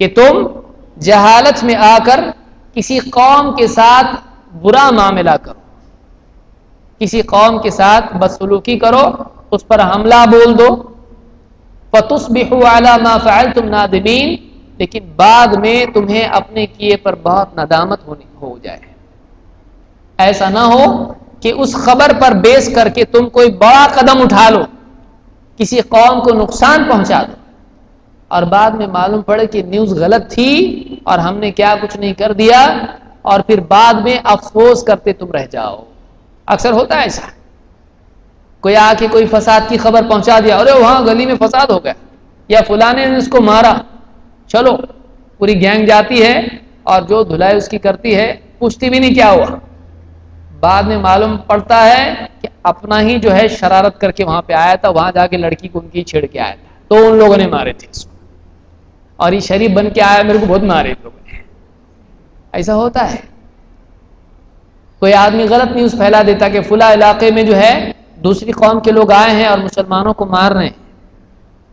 کہ تم جہالت میں آ کر کسی قوم کے ساتھ برا معاملہ کرو، کسی قوم کے ساتھ بدسلوکی کرو، اس پر حملہ بول دو، فتصبحوا علی ما فعلتم نادمین، لیکن بعد میں تمہیں اپنے کیے پر بہت ندامت ہو جائے۔ ایسا نہ ہو کہ اس خبر پر بیس کر کے تم کوئی بڑا قدم اٹھا لو، کسی قوم کو نقصان پہنچا دو، اور بعد میں معلوم پڑے کہ نیوز غلط تھی اور ہم نے کیا کچھ نہیں کر دیا، اور پھر بعد میں افسوس کرتے تم رہ جاؤ۔ اکثر ہوتا ہے ایسا، کوئی آ کے کوئی فساد کی خبر پہنچا دیا، ارے وہاں گلی میں فساد ہو گیا، یا فلانے نے اس کو مارا، چلو پوری گینگ جاتی ہے اور جو دھلائی اس کی کرتی ہے، پوچھتی بھی نہیں کیا ہوا، بعد میں معلوم پڑتا ہے کہ اپنا ہی جو ہے شرارت کر کے وہاں پہ آیا تھا، وہاں جا کے لڑکی کو ان کی چھیڑ کے آیا تھا، تو ان لوگوں نے مارے تھے اس کو، اور یہ شریف بن کے آیا، میرے کو بہت مارے ان لوگوں نے۔ ایسا ہوتا ہے، کوئی آدمی غلط نیوز پھیلا دیتا کہ فلاں علاقے میں جو ہے دوسری قوم کے لوگ آئے ہیں اور مسلمانوں کو مار رہے ہیں،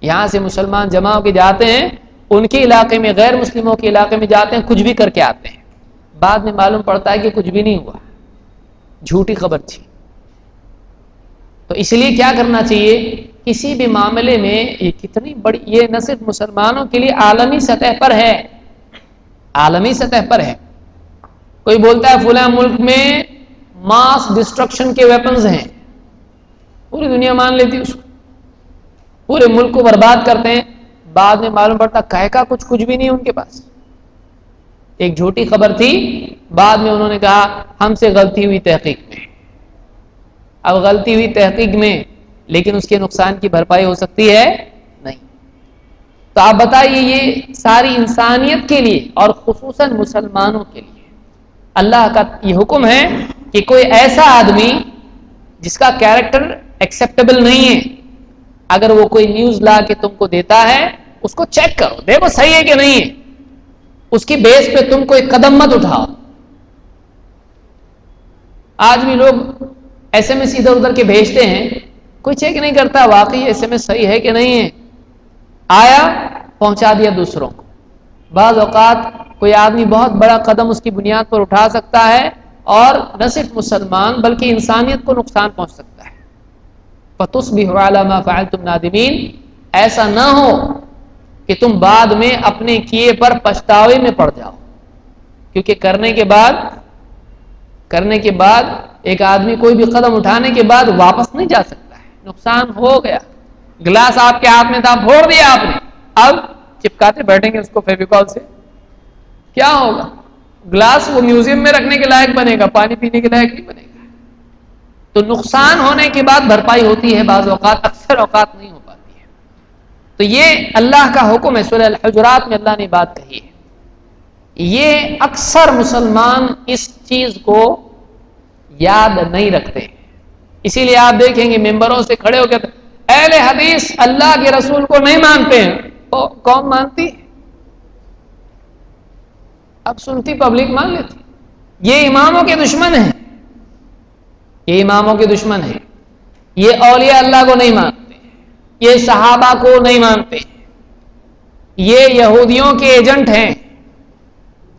یہاں سے مسلمان جمع ہو کے جاتے ہیں ان کے علاقے میں، غیر مسلموں کے علاقے میں جاتے ہیں، کچھ بھی کر کے آتے ہیں، بعد میں معلوم پڑتا ہے کہ کچھ بھی نہیں ہوا، جھوٹی خبر تھی۔ تو اس لیے کیا کرنا چاہیے، کسی بھی معاملے میں، یہ کتنی بڑی، یہ نہ صرف مسلمانوں کے لیے عالمی سطح پر ہے، عالمی سطح پر ہے۔ کوئی بولتا ہے فلاں ملک میں ماس ڈسٹرکشن کے ویپنز ہیں، پوری دنیا مان لیتی اس کو، پورے ملک کو برباد کرتے ہیں، بعد میں معلوم پڑتا کہے کا کچھ بھی نہیں ان کے پاس، ایک جھوٹی خبر تھی، بعد میں انہوں نے کہا ہم سے غلطی ہوئی تحقیق میں۔ اب غلطی ہوئی تحقیق میں، لیکن اس کے نقصان کی بھرپائی ہو سکتی ہے نہیں۔ تو آپ بتائیے، یہ ساری انسانیت کے لیے اور خصوصاً مسلمانوں کے لیے اللہ کا یہ حکم ہے کہ کوئی ایسا آدمی جس کا کیریکٹر ایکسیپٹیبل نہیں ہے، اگر وہ کوئی نیوز لا کے تم کو دیتا ہے، اس کو چیک کرو، دیکھو صحیح ہے کہ نہیں ہے، اس کی بیس پہ تم کوئی قدم مت اٹھاؤ۔ آج بھی لوگ ایس ایم ایس ادھر ادھر کے بھیجتے ہیں، کوئی چیک نہیں کرتا واقعی ایس ایم ایس صحیح ہے کہ نہیں ہے، آیا پہنچا دیا دوسروں کو۔ بعض اوقات کوئی آدمی بہت بڑا قدم اس کی بنیاد پر اٹھا سکتا ہے، اور نہ صرف مسلمان بلکہ انسانیت کو نقصان پہنچ سکتا ہے۔ فَتُصْبِحُوا عَلَىٰ مَا فَعَلْتُمْ نَادِمِينَ، ایسا نہ ہو کہ تم بعد میں اپنے کیے پر پچھتاوے میں پڑ جاؤ، کیونکہ کرنے کے بعد ایک آدمی کوئی بھی قدم اٹھانے کے بعد واپس نہیں جا سکتا ہے، نقصان ہو گیا۔ گلاس آپ کے ہاتھ میں تھا، پھوڑ دیا آپ نے، اب چپکاتے بیٹھیں گے اس کو فیویکول سے، کیا ہوگا؟ گلاس وہ میوزیم میں رکھنے کے لائق بنے گا، پانی پینے کے لائق نہیں بنے گا۔ تو نقصان ہونے کے بعد بھرپائی ہوتی ہے بعض اوقات، اکثر اوقات نہیں ہو پاتی ہے. تو یہ اللہ کا حکم ہے. سورہ الحجرات میں اللہ نے بات کہی ہے. یہ اکثر مسلمان اس چیز کو یاد نہیں رکھتے، اسی لیے آپ دیکھیں گے ممبروں سے کھڑے ہو کے اہل حدیث اللہ کے رسول کو نہیں مانتے ہیں. تو کون مانتی؟ اب سنتی پبلک مان لیتی. یہ اماموں کے دشمن ہیں، یہ اماموں کے دشمن ہیں، یہ اولیاء اللہ کو نہیں مانتے، یہ صحابہ کو نہیں مانتے، یہ یہودیوں کے ایجنٹ ہیں.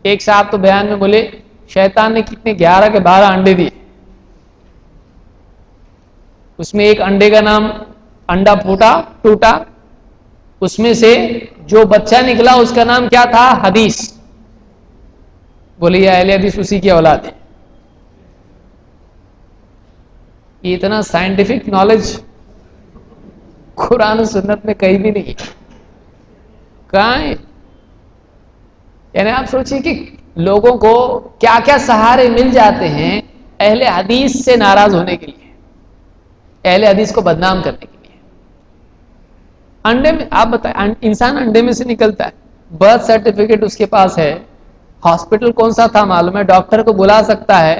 ایک صاحب تو بیان میں بولے شیطان نے کتنے 11 کے 12 انڈے دیے، اس میں ایک انڈے کا نام انڈا پھوٹا ٹوٹا، اس میں سے جو بچہ نکلا اس کا نام کیا تھا؟ حدیث. بولے یہ اہل حدیث اسی کی اولاد ہے. یہ اتنا سائنٹیفک نالج قرآن و سنت میں کہیں بھی نہیں کہاں ہے؟ یعنی آپ سوچیں کہ لوگوں کو کیا کیا سہارے مل جاتے ہیں اہل حدیث سے ناراض ہونے کے لیے، اہل حدیث کو بدنام کرنے کے لیے. انڈے میں آپ بتائیں، انسان انڈے میں سے نکلتا ہے، برتھ سرٹیفکیٹ اس کے پاس ہے، ہاسپٹل کون سا تھا معلوم ہے، ڈاکٹر کو بلا سکتا ہے،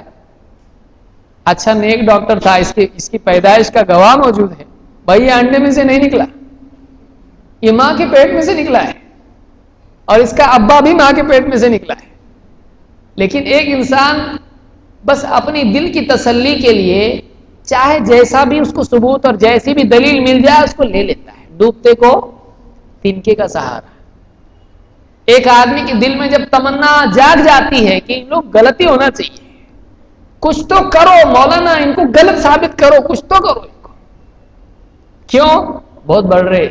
اچھا نیک ڈاکٹر تھا، اس کی پیدائش کا گواہ موجود ہے. بھائی یہ انڈے میں سے نہیں نکلا، یہ ماں کے پیٹ میں سے نکلا ہے، اور اس کا ابا بھی ماں کے پیٹ میں سے نکلا ہے. لیکن ایک انسان بس اپنی دل کی تسلی کے لیے چاہے جیسا بھی اس کو ثبوت اور جیسی بھی دلیل مل جائے اس کو لے لیتا ہے. ڈوبتے کو تنکے کا سہارا. ایک آدمی کے دل میں جب تمنا جاگ جاتی ہے کہ ان لوگ غلطی ہونا چاہیے، کچھ تو کرو مولانا، ان کو غلط ثابت کرو، کچھ تو کرو ان کو. کیوں؟ بہت بڑھ رہے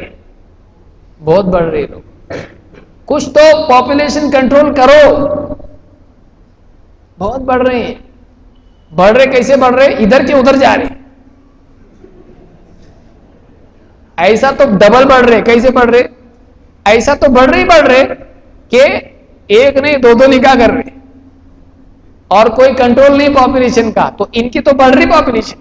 لوگ، کچھ تو پاپولیشن کنٹرول کرو. بہت بڑھ رہے ہیں. بڑھ رہے کیسے بڑھ رہے؟ ادھر کے ادھر جا رہے. ایسا تو ڈبل بڑھ رہے. کیسے بڑھ رہے؟ ایسا تو بڑھ رہے کہ ایک نہیں دو نکاح کر رہے، اور کوئی کنٹرول نہیں پاپولیشن کا. تو ان کی تو بڑھ رہی پاپولیشن،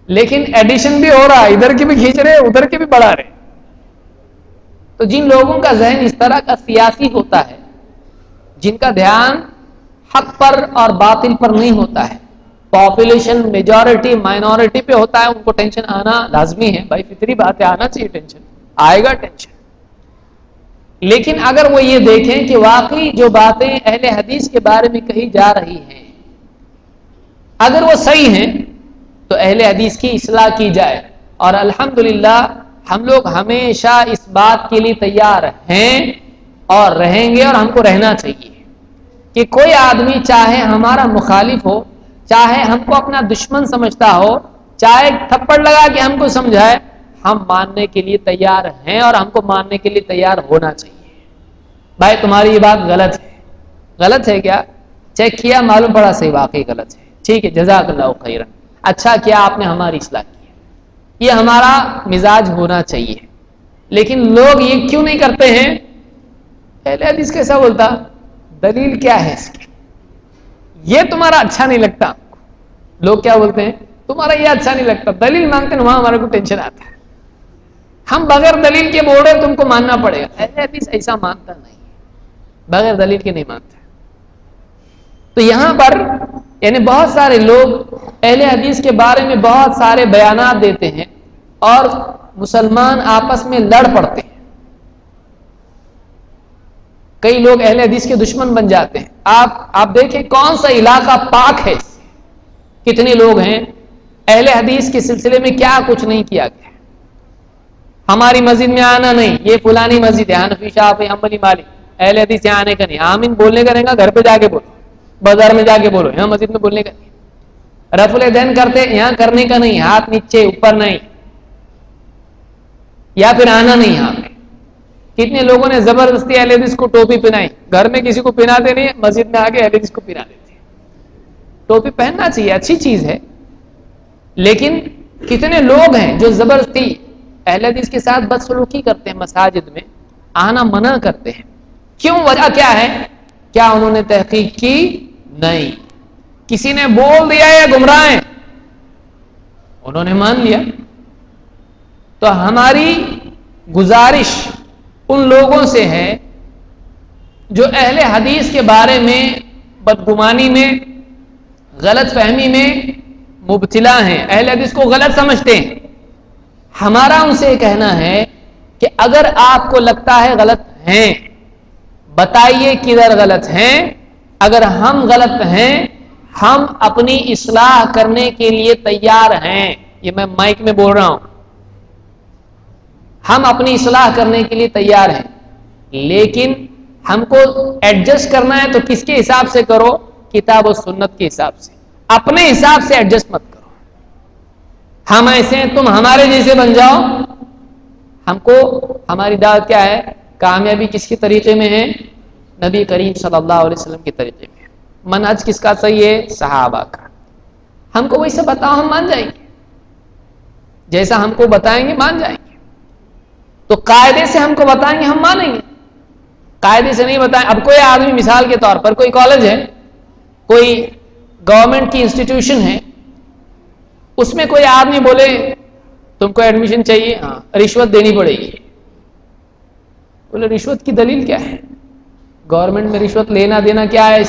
لیکن ایڈیشن بھی ہو رہا ہے، ادھر کی بھی کھینچ رہے ادھر کی بھی بڑھا رہے. تو جن لوگوں کا ذہن اس طرح کا سیاسی ہوتا ہے، جن کا دھیان حق پر اور باطل پر نہیں ہوتا ہے، پاپولیشن میجورٹی مائنورٹی پہ ہوتا ہے، ان کو ٹینشن آنا لازمی ہے. بھائی فطری بات ہے، آنا چاہیے ٹینشن، آئے گا ٹینشن. لیکن اگر وہ یہ دیکھیں کہ واقعی جو باتیں اہل حدیث کے بارے میں کہی جا رہی ہیں اگر وہ صحیح ہیں تو اہل حدیث کی اصلاح کی جائے. اور الحمدللہ ہم لوگ ہمیشہ اس بات کے لیے تیار ہیں اور رہیں گے، اور ہم کو رہنا چاہیے کہ کوئی آدمی چاہے ہمارا مخالف ہو، چاہے ہم کو اپنا دشمن سمجھتا ہو، چاہے تھپڑ لگا کے ہم کو سمجھائے، ہم ماننے کے لیے تیار ہیں اور ہم کو ماننے کے لیے تیار ہونا چاہیے. بھائی تمہاری یہ بات غلط ہے کیا؟ چیک کیا، معلوم پڑا صحیح واقعی غلط ہے، ٹھیک ہے، جزاک اللہ خیرا، اچھا کیا آپ نے ہماری اصلاح کی. یہ ہمارا مزاج ہونا چاہیے. لیکن لوگ یہ کیوں نہیں کرتے ہیں؟ اہل حدیث کیسا بولتا، دلیل کیا ہے اس کی؟ یہ تمہارا اچھا نہیں لگتا. لوگ کیا بولتے ہیں؟ تمہارا یہ اچھا نہیں لگتا، دلیل مانگتے ہیں، وہاں ہمارے کو ٹینشن آتا ہے. ہم بغیر دلیل کے بول رہے تم کو ماننا پڑے گا. اہل حدیث ایسا مانتا نہیں، بغیر دلیل کے نہیں مانتا. تو یہاں پر یعنی بہت سارے لوگ اہل حدیث کے بارے میں بہت سارے بیانات دیتے ہیں اور مسلمان آپس میں لڑ پڑتے ہیں. کئی لوگ اہل حدیث کے دشمن بن جاتے ہیں. آپ دیکھیں کون سا علاقہ پاک ہے، کتنے لوگ ہیں اہل حدیث کے سلسلے میں کیا کچھ نہیں کیا گیا. ہماری مسجد میں آنا نہیں، یہ فلانی مسجد ہے، حنفی شافعی حنبلی مالک، اہل حدیث یہاں آنے کا نہیں. آمین بولنے کا رہے گا، گھر پہ جا کے بولو، بازار میں جا کے بولو، یہاں مسجد میں بولنے کا نہیں. رفع الیدین کرتے یہاں کرنے کا نہیں، ہاتھ نیچے اوپر نہیں، یا پھر آنا نہیں یہاں پہ. کتنے لوگوں نے زبردستی اہل حدیث کو ٹوپی پہنائی، گھر میں کسی کو پہناتے نہیں، مسجد میں آ کے اہل حدیث کو پہنا دیتے. ٹوپی پہننا چاہیے، اچھی چیز ہے، لیکن کتنے لوگ ہیں جو زبردستی اہل حدیث کے ساتھ بدسلوکی کرتے ہیں، مساجد میں آنا منع کرتے ہیں. کیوں؟ وجہ کیا ہے؟ کیا انہوں نے تحقیق کی؟ نہیں. کسی نے بول دیا یا گمراہ ہیں؟ انہوں نے مان لیا. تو ہماری گزارش ان لوگوں سے ہے جو اہل حدیث کے بارے میں بدگمانی میں، غلط فہمی میں مبتلا ہیں، اہل حدیث کو غلط سمجھتے ہیں. ہمارا ان سے کہنا ہے کہ اگر آپ کو لگتا ہے غلط ہیں، بتائیے کدھر غلط ہیں. اگر ہم غلط ہیں، ہم اپنی اصلاح کرنے کے لیے تیار ہیں. یہ میں مائک میں بول رہا ہوں، ہم اپنی اصلاح کرنے کے لیے تیار ہیں، لیکن ہم کو ایڈجسٹ کرنا ہے تو کس کے حساب سے کرو؟ کتاب و سنت کے حساب سے. اپنے حساب سے ایڈجسٹ مت کرو. ہم ایسے ہیں، تم ہمارے جیسے بن جاؤ. ہم کو ہماری دعوت کیا ہے؟ کامیابی کس کے طریقے میں ہے؟ نبی کریم صلی اللہ علیہ وسلم کے طریقے میں. منہج کس کا صحیح ہے؟ صحابہ کا. ہم کو ویسے بتاؤ، ہم مان جائیں گے. جیسا ہم کو بتائیں گے مان جائیں گے. تو قاعدے سے ہم کو بتائیں گے ہم مانیں گے، قاعدے سے نہیں بتائیں. اب کوئی آدمی مثال کے طور پر کوئی کالج ہے، کوئی گورنمنٹ کی انسٹیٹیوشن ہے، اس میں کوئی آدمی بولے تم کو ایڈمیشن چاہیے، ہاں رشوت دینی پڑے گی. بولے رشوت کی دلیل کیا ہے؟ گورنمنٹ میں رشوت لینا دینا کیا ہے؟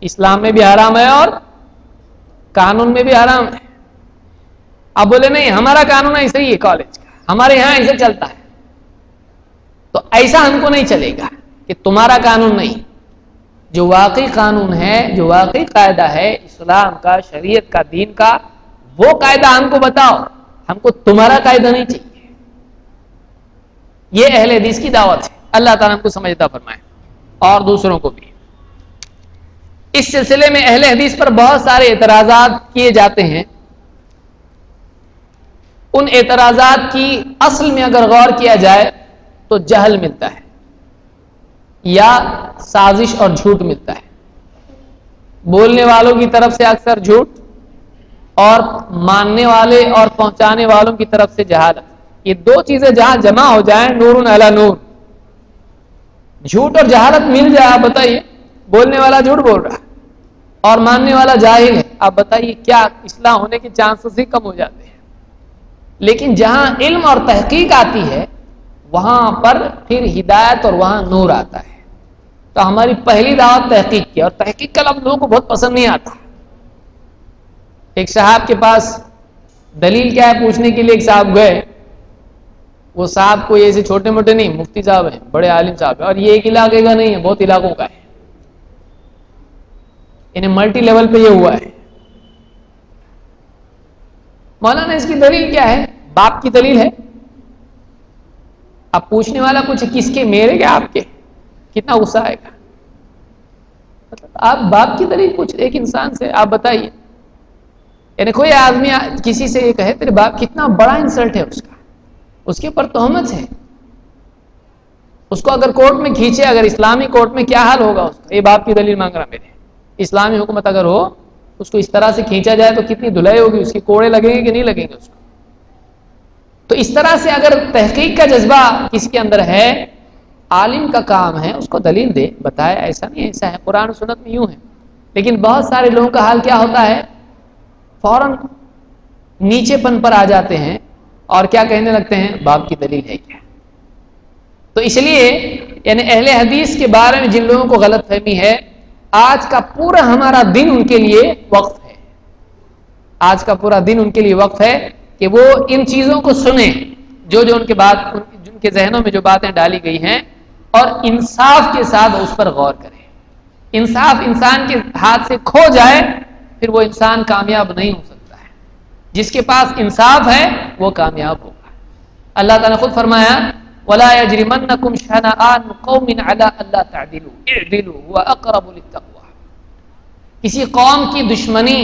اسلام میں بھی حرام ہے اور قانون میں بھی حرام ہے. اب بولے نہیں ہمارا قانون ایسا ہی ہے، کالج کا ہمارے یہاں ایسے چلتا ہے. تو ایسا ہم کو نہیں چلے گا کہ تمہارا قانون نہیں. جو واقعی قانون ہے، جو واقعی قاعدہ ہے اسلام کا، شریعت کا، دین کا، وہ قاعدہ ہم کو بتاؤ. ہم کو تمہارا قاعدہ نہیں چاہیے. یہ اہل حدیث کی دعوت ہے. اللہ تعالیٰ ہم کو سمجھتا فرمائے اور دوسروں کو بھی. اس سلسلے میں اہل حدیث پر بہت سارے اعتراضات کیے جاتے ہیں. ان اعتراضات کی اصل میں اگر غور کیا جائے تو جہل ملتا ہے یا سازش اور جھوٹ ملتا ہے. بولنے والوں کی طرف سے اکثر جھوٹ اور ماننے والے اور پہنچانے والوں کی طرف سے جہالت. یہ دو چیزیں جہاں جمع ہو جائیں، نور علی نور. جھوٹ اور جہالت مل جائے، آپ بتائیے بولنے والا جھوٹ بول رہا ہے اور ماننے والا جاہل ہے، آپ بتائیے کیا اصلاح ہونے کے چانسز ہی کم ہو جاتے ہیں. لیکن جہاں علم اور تحقیق آتی ہے وہاں پر پھر ہدایت اور وہاں نور آتا ہے. تو ہماری پہلی دعوت تحقیق کی، اور تحقیق کا لفظ لوگوں کو بہت پسند نہیں آتا. ایک صاحب کے پاس دلیل کیا ہے پوچھنے کے لیے ایک صاحب گئے. وہ صاحب کوئی ایسے چھوٹے موٹے نہیں، مفتی صاحب ہیں، بڑے عالم صاحب ہیں، اور یہ ایک علاقے کا نہیں ہے، بہت علاقوں کا ہے. انہیں ملٹی لیول پہ یہ ہوا ہے. مولانا اس کی دلیل کیا ہے؟ باپ کی دلیل ہے. اب پوچھنے والا پوچھے کس کے؟ میرے کیا آپ کے؟ کتنا غصہ آئے گا. آپ باپ کی دلیل پوچھ ایک انسان سے، آپ بتائیے. یعنی کوئی آدمی کسی سے یہ کہے تیرے باپ، کتنا بڑا انسلٹ ہے اس کا، اس کے اوپر تہمت ہے. اس کو اگر کورٹ میں کھینچے، اگر اسلامی کورٹ میں کیا حال ہوگا اس کا؟ یہ باپ کی دلیل مانگ رہا میرے. اسلامی حکومت اگر ہو اس کو اس طرح سے کھینچا جائے تو کتنی دھلائی ہوگی، اس کے کوڑے لگیں گے کہ نہیں لگیں گے اس کو. تو اس طرح سے اگر تحقیق کا جذبہ کس کے اندر ہے، عالم کا کام ہے اس کو دلیل دے، بتائے ایسا نہیں ایسا ہے، قرآن و سنت میں یوں ہے. لیکن بہت سارے لوگوں کا حال کیا ہوتا ہے؟ فوراً نیچے پن پر آ جاتے ہیں اور کیا کہنے لگتے ہیں؟ باپ کی دلیل ہے کیا. تو اس لیے یعنی اہل حدیث کے بارے میں جن لوگوں کو غلط فہمی ہے، آج کا پورا ہمارا دن ان کے لیے وقف ہے. آج کا پورا دن ان کے لیے وقف ہے کہ وہ ان چیزوں کو سنیں جو ان کے بات، جن کے ذہنوں میں جو باتیں ڈالی گئی ہیں، اور انصاف کے ساتھ اس پر غور کریں. انصاف انسان کے ہاتھ سے کھو جائے پھر وہ انسان کامیاب نہیں ہو سکتا ہے. جس کے پاس انصاف ہے وہ کامیاب ہوگا. اللہ تعالیٰ نے خود فرمایا وَلَا يَجْرِمَنَّكُمْ شَنَآنُ قَوْمٍ عَلَىٰ أَلَّا تَعْدِلُوا اعْدِلُوا هُوَ أَقْرَبُ لِلتَّقْوَىٰ. کسی قوم کی دشمنی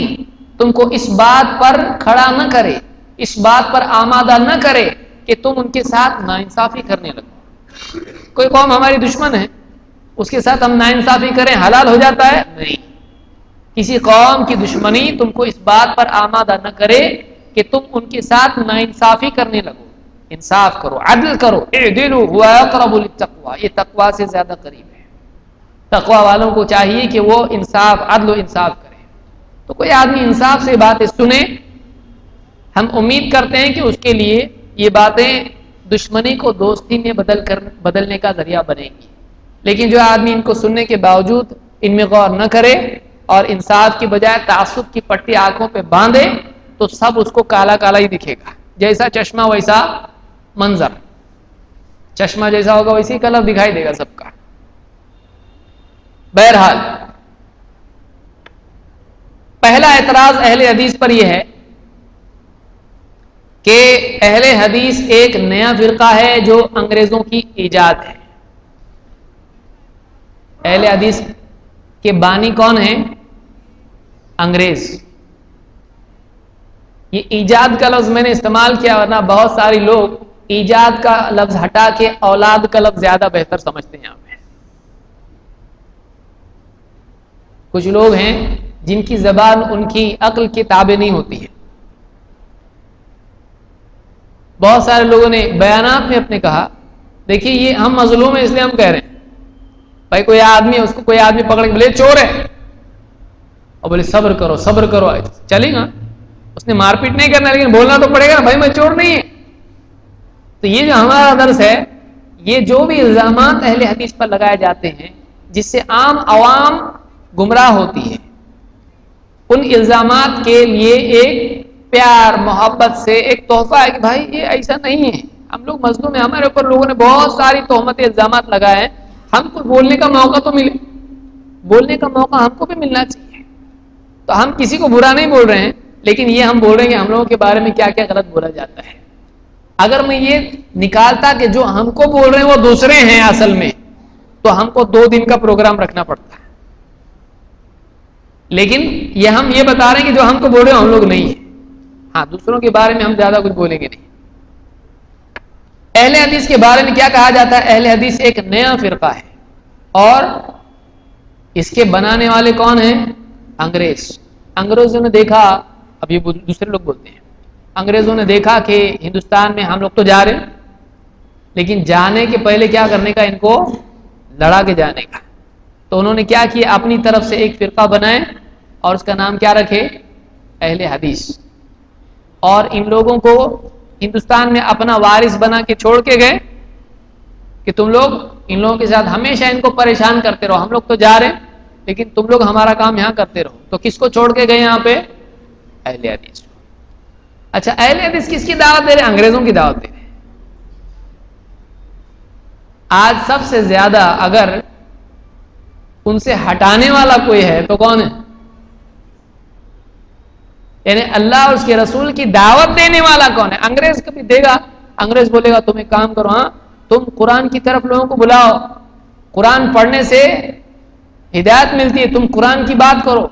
تم کو اس بات پر کھڑا نہ کرے، اس بات پر آمادہ نہ کرے کہ تم ان کے ساتھ ناانصافی کرنے لگو. کوئی قوم ہماری دشمن ہے، اس کے ساتھ ہم ناانصافی کریں حلال ہو جاتا ہے؟ نہیں. کسی قوم کی دشمنی تم کو اس بات پر آمادہ نہ کرے کہ تم ان کے ساتھ ناانصافی کرنے لگو. انصاف کرو، عدل کرو. اعدلوا هو اقرب للتقوى، یہ تقوی سے زیادہ قریب ہے. تقوی والوں کو چاہیے کہ وہ انصاف، عدل و انصاف کریں. تو کوئی آدمی انصاف سے باتیں سنے، ہم امید کرتے ہیں کہ اس کے لیے یہ باتیں دشمنی کو دوستی میں بدلنے کا ذریعہ بنیں گی، لیکن جو آدمی ان کو سننے کے باوجود ان میں غور نہ کرے اور انصاف کی بجائے تعصب کی پٹی آنکھوں پہ باندھے تو سب اس کو کالا کالا ہی دکھے گا، جیسا چشمہ ویسا منظر، چشمہ جیسا ہوگا ویسی کلر دکھائی دے گا سب کا۔ بہرحال پہلا اعتراض اہل حدیث پر یہ ہے کہ اہل حدیث ایک نیا فرقہ ہے جو انگریزوں کی ایجاد ہے۔ اہل حدیث کے بانی کون ہیں؟ انگریز۔ یہ ایجاد کا لفظ میں نے استعمال کیا، ورنہ بہت سارے لوگ ایجاد کا لفظ ہٹا کے اولاد کا لفظ زیادہ بہتر سمجھتے ہیں۔ یہاں پہ کچھ لوگ ہیں جن کی زبان ان کی عقل کی تابع نہیں ہوتی ہے۔ بہت سارے لوگوں نے بیانات میں اپنے کہا، دیکھیے یہ ہم مظلوم ہیں اس لیے ہم کہہ رہے ہیں، بھائی کوئی آدمی اس کو کوئی آدمی پکڑ کے بولے چور ہے اور بولے صبر کرو صبر کرو، چلے گا؟ اس نے مار پیٹ نہیں کرنا لیکن بولنا تو پڑے گا بھائی میں چور نہیں ہے۔ تو یہ جو ہمارا درس ہے، یہ جو بھی الزامات اہل حدیث پر لگائے جاتے ہیں جس سے عام عوام گمراہ ہوتی ہے، ان الزامات کے لیے ایک پیار محبت سے ایک تحفہ ہے کہ بھائی یہ ایسا نہیں ہے، ہم لوگ مظلوم ہیں، ہمارے اوپر لوگوں نے بہت ساری تہمت الزامات لگائے ہیں، ہم کو بولنے کا موقع تو ملے، بولنے کا موقع ہم کو بھی ملنا چاہیے۔ تو ہم کسی کو برا نہیں بول رہے ہیں، لیکن یہ ہم بول رہے ہیں کہ ہم لوگوں کے بارے میں کیا کیا غلط بولا جاتا ہے۔ اگر میں یہ نکالتا کہ جو ہم کو بول رہے ہیں وہ دوسرے ہیں اصل میں، تو ہم کو 2 دن کا پروگرام رکھنا پڑتا ہے، لیکن یہ ہم یہ بتا رہے ہیں کہ جو ہم کو بول رہے ہیں ہم لوگ نہیں ہیں۔ ہاں دوسروں کے بارے میں ہم زیادہ کچھ بولیں گے نہیں۔ اہل حدیث کے بارے میں کیا کہا جاتا ہے؟ اہل حدیث ایک نیا فرقہ ہے، اور اس کے بنانے والے کون ہیں؟ انگریز۔ انگریزوں نے دیکھا، اب یہ دوسرے لوگ بولتے ہیں، انگریزوں نے دیکھا کہ ہندوستان میں ہم لوگ تو جا رہے ہیں، لیکن جانے کے پہلے کیا کرنے کا، ان کو لڑا کے جانے کا۔ تو انہوں نے کیا کیا، اپنی طرف سے ایک فرقہ بنائے اور اس کا نام کیا رکھے؟ اہل حدیث۔ اور ان لوگوں کو ہندوستان میں اپنا وارث بنا کے چھوڑ کے گئے کہ تم لوگ ان لوگوں کے ساتھ ہمیشہ ان کو پریشان کرتے رہو، ہم لوگ تو جا رہے ہیں لیکن تم لوگ ہمارا کام یہاں کرتے رہو۔ تو کس کو چھوڑ کے گئے یہاں پہ؟ اہل حدیث۔ اچھا اہل حدیث کس کی دعوت دے رہے؟ انگریزوں کی دعوت دے رہے۔ آج سب سے زیادہ اگر ان سے ہٹانے والا کوئی ہے تو کون ہے؟ یعنی اللہ اور اس کے رسول کی دعوت دینے والا کون ہے؟ انگریز کبھی دے گا؟ انگریز بولے گا تم ایک کام کرو، ہاں تم قرآن کی طرف لوگوں کو بلاؤ، قرآن پڑھنے سے ہدایت ملتی ہے، تم قرآن کی بات کرو،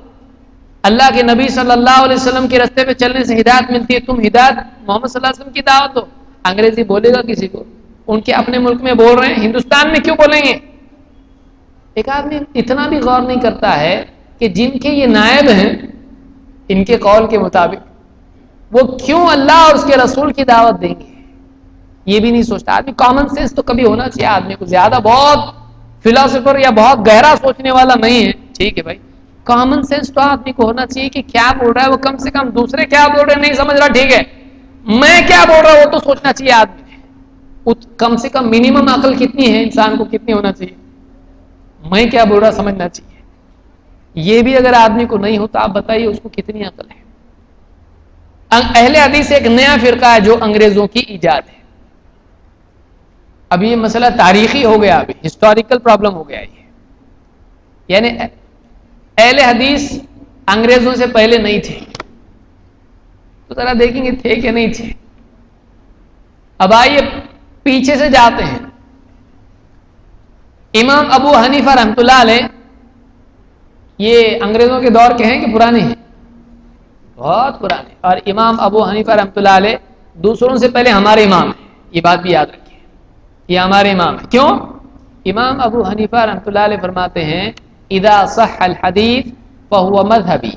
اللہ کے نبی صلی اللہ علیہ وسلم کے راستے پہ چلنے سے ہدایت ملتی ہے، تم ہدایت محمد صلی اللہ علیہ وسلم کی دعوت دو۔ انگریزی بولے گا کسی کو؟ ان کے اپنے ملک میں بول رہے ہیں، ہندوستان میں کیوں بولیں گے؟ ایک آدمی اتنا بھی غور نہیں کرتا ہے کہ جن کے یہ نائب ہیں ان کے قول کے مطابق وہ کیوں اللہ اور اس کے رسول کی دعوت دیں گے، یہ بھی نہیں سوچتا آدمی۔ کامن سینس تو کبھی ہونا چاہیے آدمی کو، زیادہ بہت فلاسفر یا بہت گہرا سوچنے والا نہیں ہے، ٹھیک ہے بھائی، کامن سینس تو آدمی کو ہونا چاہیے کہ کیا بول رہا ہے وہ، کم سے کم دوسرے کیا بول رہے ہیں نہیں سمجھ رہا، ٹھیک ہے، میں کیا بول رہا ہوں وہ تو سوچنا چاہیے آدمی نے۔ کم سے کم منیمم عقل کتنی ہے انسان کو، کتنی ہونا چاہیے؟ میں کیا بول رہا سمجھنا چاہیے۔ یہ بھی اگر آدمی کو نہیں ہوتا، آپ بتائیے اس کو کتنی عقل ہے۔ اہل حدیث ایک نیا فرقہ ہے جو انگریزوں کی ایجاد ہے۔ اب یہ مسئلہ تاریخی ہو گیا، ابھی ہسٹوریکل پرابلم ہو گیا یہ، یعنی اہل حدیث انگریزوں سے پہلے نہیں تھے، تو ذرا دیکھیں گے تھے کہ نہیں تھے۔ اب آئیے پیچھے سے جاتے ہیں۔ امام ابو حنیفہ رحمۃ اللہ علیہ، یہ انگریزوں کے دور کے ہیں کہ پرانے ہیں؟ بہت پرانے۔ اور امام ابو حنیفہ رحمۃ اللہ علیہ دوسروں سے پہلے ہمارے امام ہیں، یہ بات بھی یاد رکھیے، یہ ہمارے امام ہیں۔ کیوں؟ امام ابو حنیفہ رحمۃ اللہ علیہ فرماتے ہیں اذا صح الحدیث فهو مذهبی،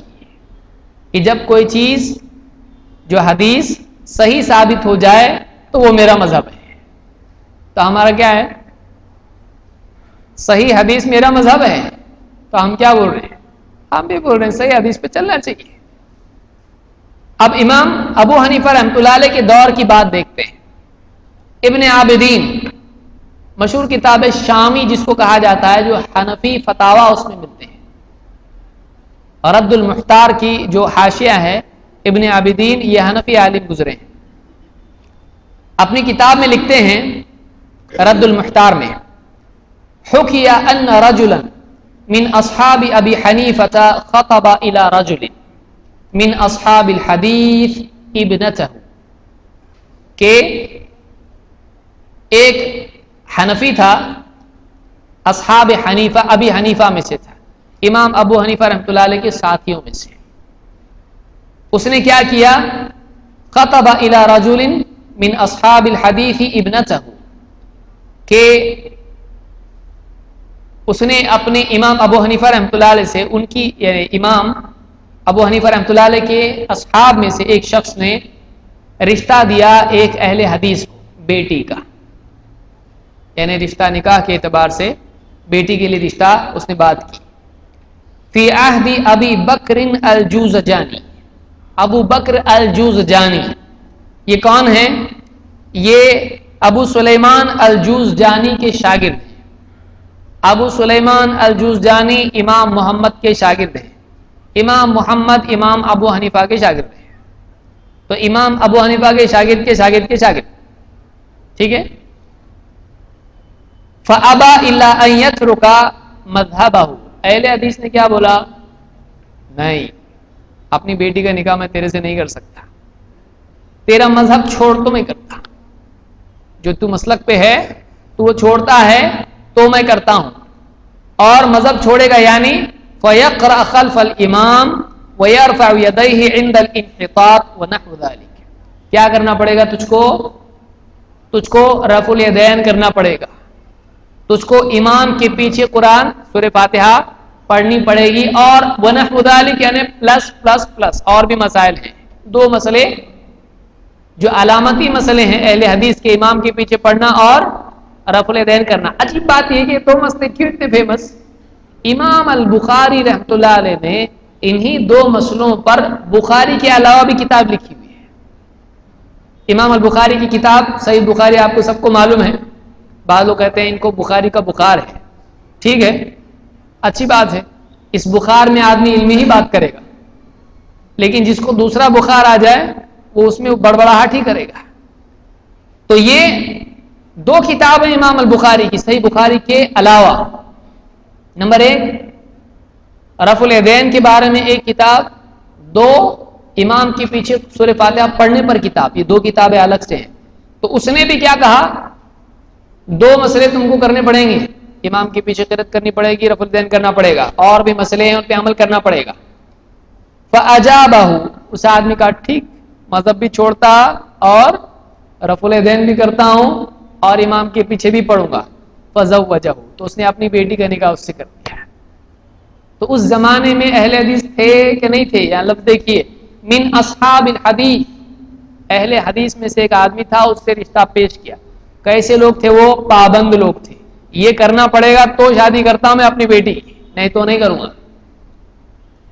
کہ جب کوئی چیز جو حدیث صحیح ثابت ہو جائے تو وہ میرا مذہب ہے۔ تو ہمارا کیا ہے؟ صحیح حدیث میرا مذہب ہے، تو ہم کیا بول رہے ہیں؟ ہم بھی بول رہے ہیں صحیح حدیث پہ چلنا چاہیے۔ اب امام ابو حنیفہ رحمۃ اللہ علیہ کے دور کی بات دیکھتے ہیں. ابن عابدین مشہور کتاب شامی جس کو کہا جاتا ہے، جو حنفی فتاوا اس میں ملتے ہیں. رد المختار کی جو حاشیہ ہے ابن عابدین، یہ حنفی عالم گزرے ہیں. اپنی کتاب میں لکھتے ہیں رد المختار میں، حکی ان رجلا من اصحاب ابی حنیفۃ خطب الى رجل من اصحاب الحدیث ابنتہ، کہ ایک حنفی تھا، اصحاب حنیفہ ابی حنیفہ میں سے تھا، امام ابو حنیفہ رحمۃ اللہ علیہ کے ساتھیوں میں سے. اس نے کیا کیا؟ خطب الى رجل من اصحاب الحدیث ابنتہ، کہ اس نے اپنے امام ابو حنیفہ رحمۃ اللہ علیہ سے، ان کی یعنی امام ابو حنیفہ رحمۃ اللہ علیہ کے اصحاب میں سے ایک شخص نے رشتہ دیا ایک اہل حدیث کو، بیٹی کا، یعنی رشتہ نکاح کے اعتبار سے بیٹی کے لیے رشتہ اس نے بات کی. فی عہد ابی بکر الجوزجانی، ابو بکر الجوزجانی یہ کون ہیں؟ یہ ابو سلیمان الجوزجانی کے شاگرد ہیں. ابو سلیمان الجوزجانی امام محمد کے شاگرد ہیں. امام محمد امام ابو حنیفہ کے شاگرد ہیں. تو امام ابو حنیفہ کے شاگرد کے شاگرد کے شاگرد، ٹھیک ہے. فَأَبَى إِلَّا أَن يَتْرُكَ مَذْهَبَهُ، اہل حدیث نے کیا بولا؟ نہیں، اپنی بیٹی کا نکاح میں تیرے سے نہیں کر سکتا، تیرا مذہب چھوڑ تو میں کرتا، جو تو مسلک پہ ہے تو وہ چھوڑتا ہے تو میں کرتا ہوں. اور مذہب چھوڑے گا یعنی فَيَقْرَأْ خَلْفَ الْإِمَامِ وَيَرْفَعُ يَدَيْهِ عِنْدَ الْانْحِطَاطِ وَنَحْوُ ذَلِكَ. کیا کرنا پڑے گا تجھ کو رفع الیدین کرنا پڑے گا، تجھ کو امام کے پیچھے قرآن سورہ فاتحہ پڑھنی پڑے گی، اور وَنَحْوُ ذَلِكَ یعنی پلس پلس پلس اور بھی مسائل ہیں. دو مسئلے جو علامتی مسئلے ہیں اہل حدیث کے، امام کے پیچھے پڑھنا اور رفع الیدین کرنا. عجیب بات یہ کہ دو مسئلے کیوں اتنے فیمس؟ امام البخاری رحمۃ اللہ علیہ نے انہی دو مسئلوں پر بخاری کے علاوہ بھی کتاب لکھی ہوئی ہے. امام البخاری کی کتاب صحیح بخاری آپ کو سب کو معلوم ہے. بعض لوگ کہتے ہیں ان کو بخاری کا بخار ہے، ٹھیک ہے، اچھی بات ہے، اس بخار میں آدمی علمی ہی بات کرے گا، لیکن جس کو دوسرا بخار آ جائے وہ اس میں بڑبڑاہٹ ہی کرے گا. تو یہ دو کتابیں امام البخاری کی صحیح بخاری کے علاوہ، نمبر ایک رفع الیدین کے بارے میں ایک کتاب، دو امام کے پیچھے سورہ فاتحہ پڑھنے پر کتاب، یہ دو کتابیں الگ سے ہیں. تو اس نے بھی کیا کہا؟ دو مسئلے تم کو کرنے پڑیں گے، امام کے پیچھے قرات کرنی پڑے گی، رفع الیدین کرنا پڑے گا، اور بھی مسئلے ہیں ان پہ عمل کرنا پڑے گا. فَأَجَابَهُ، اس آدمی کا ٹھیک، مذہب بھی چھوڑتا اور رفع الیدین بھی کرتا ہوں اور امام کے پیچھے بھی پڑھوں گا. فَزَوَّجَهُ، تو اس نے اپنی بیٹی کا نکاح اس سے کر دیا. تو اس زمانے میں اہل حدیث تھے کہ نہیں تھے؟ یہاں لفظ دیکھیے، من اصحاب الحدیث، اہل حدیث میں سے ایک آدمی تھا، اس سے رشتہ پیش کیا. کیسے لوگ تھے وہ؟ پابند لوگ تھے، یہ کرنا پڑے گا تو شادی کرتا ہوں میں اپنی بیٹی کی، نہیں تو نہیں کروں گا.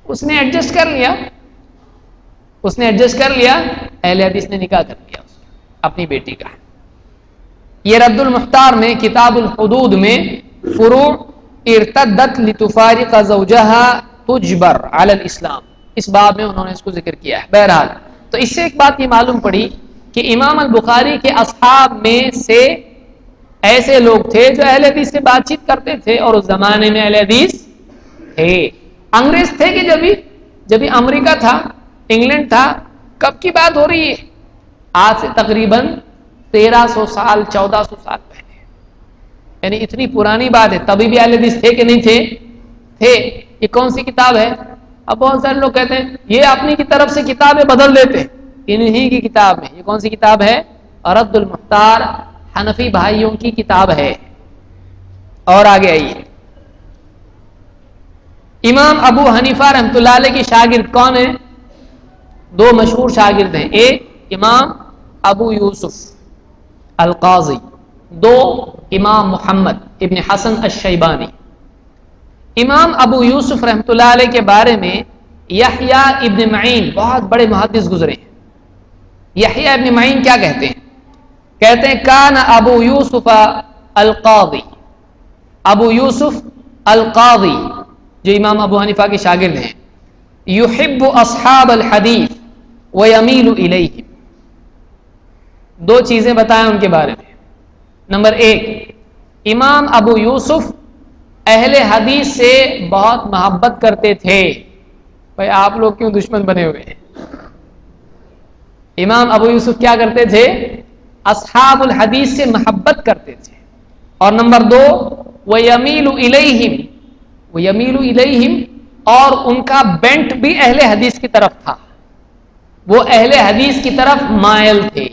اس نے ایڈجسٹ کر لیا، اہل حدیث نے نکاح کر لیا اپنی بیٹی کا. یہ رد المختار میں کتاب الحدود میں فروع ارتدت لتفارق زوجها تجبر علی الاسلام، اس باب میں انہوں نے اس کو ذکر کیا ہے. بہرحال تو اس سے ایک بات یہ معلوم پڑی کہ امام البخاری کے اصحاب میں سے ایسے لوگ تھے جو اہل حدیث سے بات چیت کرتے تھے، اور اس زمانے میں اہل حدیث تھے. انگریز تھے کہ جبھی امریکہ تھا، انگلینڈ تھا، کب کی بات ہو رہی ہے؟ آج سے تقریباً 1300 سال 1400 سال پہلے، یعنی اتنی پرانی بات ہے. تبھی بھی اہل حدیث تھے کہ نہیں تھے. یہ کون سی کتاب ہے؟ اب بہت سارے لوگ کہتے ہیں یہ اپنی کی طرف سے کتابیں بدل دیتے، انہی کی کتاب میں. یہ کون سی کتاب ہے؟ رد المختار، حنفی بھائیوں کی کتاب ہے. اور آگے آئیے، امام ابو حنیفہ رحمۃ اللہ علیہ کے شاگرد کون ہیں؟ دو مشہور شاگرد ہیں، ایک امام ابو یوسف القاضی، دو امام محمد ابن حسن الشیبانی. امام ابو یوسف رحمۃ اللہ علیہ کے بارے میں یحییٰ ابن معین بہت بڑے محدث گزرے ہیں. یحییٰ ابن معین کیا کہتے ہیں؟ کہتے ہیں کان ابو یوسف القاضی، ابو یوسف القاضی جو امام ابو حنیفہ کے شاگرد ہیں، یحب اصحاب الحدیث ویمیل الیہم. دو چیزیں بتائیں ان کے بارے میں. نمبر ایک، امام ابو یوسف اہل حدیث سے بہت محبت کرتے تھے. بھائی آپ لوگ کیوں دشمن بنے ہوئے ہیں؟ امام ابو یوسف کیا کرتے تھے؟ اصحاب الحدیث سے محبت کرتے تھے. اور نمبر دو، وَيَمِيلُ إِلَيْهِمْ، وَيَمِيلُ إِلَيْهِمْ، اور ان کا بینٹ بھی اہل حدیث کی طرف تھا، وہ اہل حدیث کی طرف مائل تھے.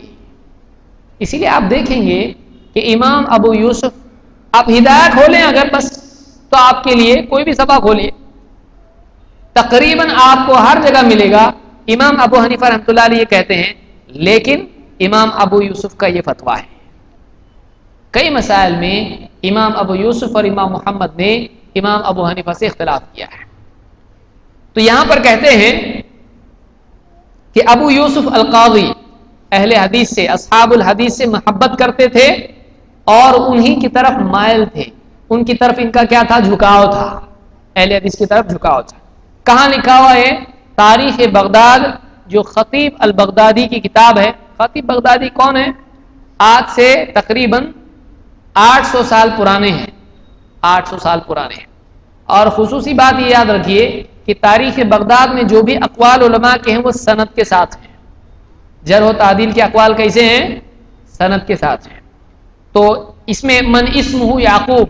اسی لیے آپ دیکھیں گے کہ امام ابو یوسف، آپ ہدایہ کھولیں اگر بس تو آپ کے لیے کوئی بھی سبق کھولیں تقریباً آپ کو ہر جگہ ملے گا. امام ابو حنیفہ رحمۃ اللہ علیہ کہتے ہیں، لیکن امام ابو یوسف کا یہ فتویٰ ہے. کئی مسائل میں امام ابو یوسف اور امام محمد نے امام ابو حنیفہ سے اختلاف کیا ہے. تو یہاں پر کہتے ہیں کہ ابو یوسف القاضی اہل حدیث سے، اصحاب الحدیث سے محبت کرتے تھے اور انہی کی طرف مائل تھے. ان کی طرف ان کا کیا تھا؟ جھکاؤ تھا، اہل حدیث کی طرف جھکاؤ تھا. کہاں لکھا ہوا ہے؟ تاریخ بغداد جو خطیب البغدادی کی کتاب ہے. خطیب بغدادی کون ہے؟ آج سے تقریباً 800 سال پرانے ہیں، 800 سال پرانے ہیں. اور خصوصی بات یہ یاد رکھیے کہ تاریخ بغداد میں جو بھی اقوال علماء کے ہیں وہ سند کے ساتھ ہیں. جرح و تعدیل کے اقوال کیسے ہیں؟ سند کے ساتھ ہیں. تو اس میں من اسمہ یعقوب،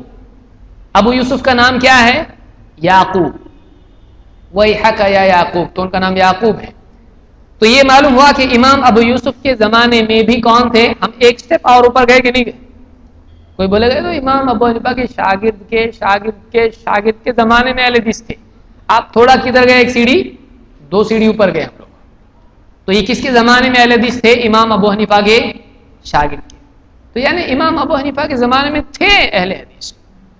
ابو یوسف کا نام کیا ہے؟ یعقوب. ویحک یا یعقوب، تو ان کا نام یعقوب ہے. تو یہ معلوم ہوا کہ امام ابو یوسف کے زمانے میں بھی کون تھے؟ ہم ایک سٹیپ اور اوپر گئے کہ نہیں گئے؟ کوئی بولے گا تو امام ابو حنیفہ کے شاگرد کے شاگرد کے شاگرد کے زمانے میں اہل حدیث تھے. آپ تھوڑا کدھر گئے؟ ایک سیڑھی، دو سیڑھی اوپر گئے ہم لوگ. تو یہ کس کے زمانے میں اہل حدیث تھے؟ امام ابو حنیفہ کے شاگرد کے. تو یعنی امام ابو حنیفہ کے زمانے میں تھے اہل حدیث.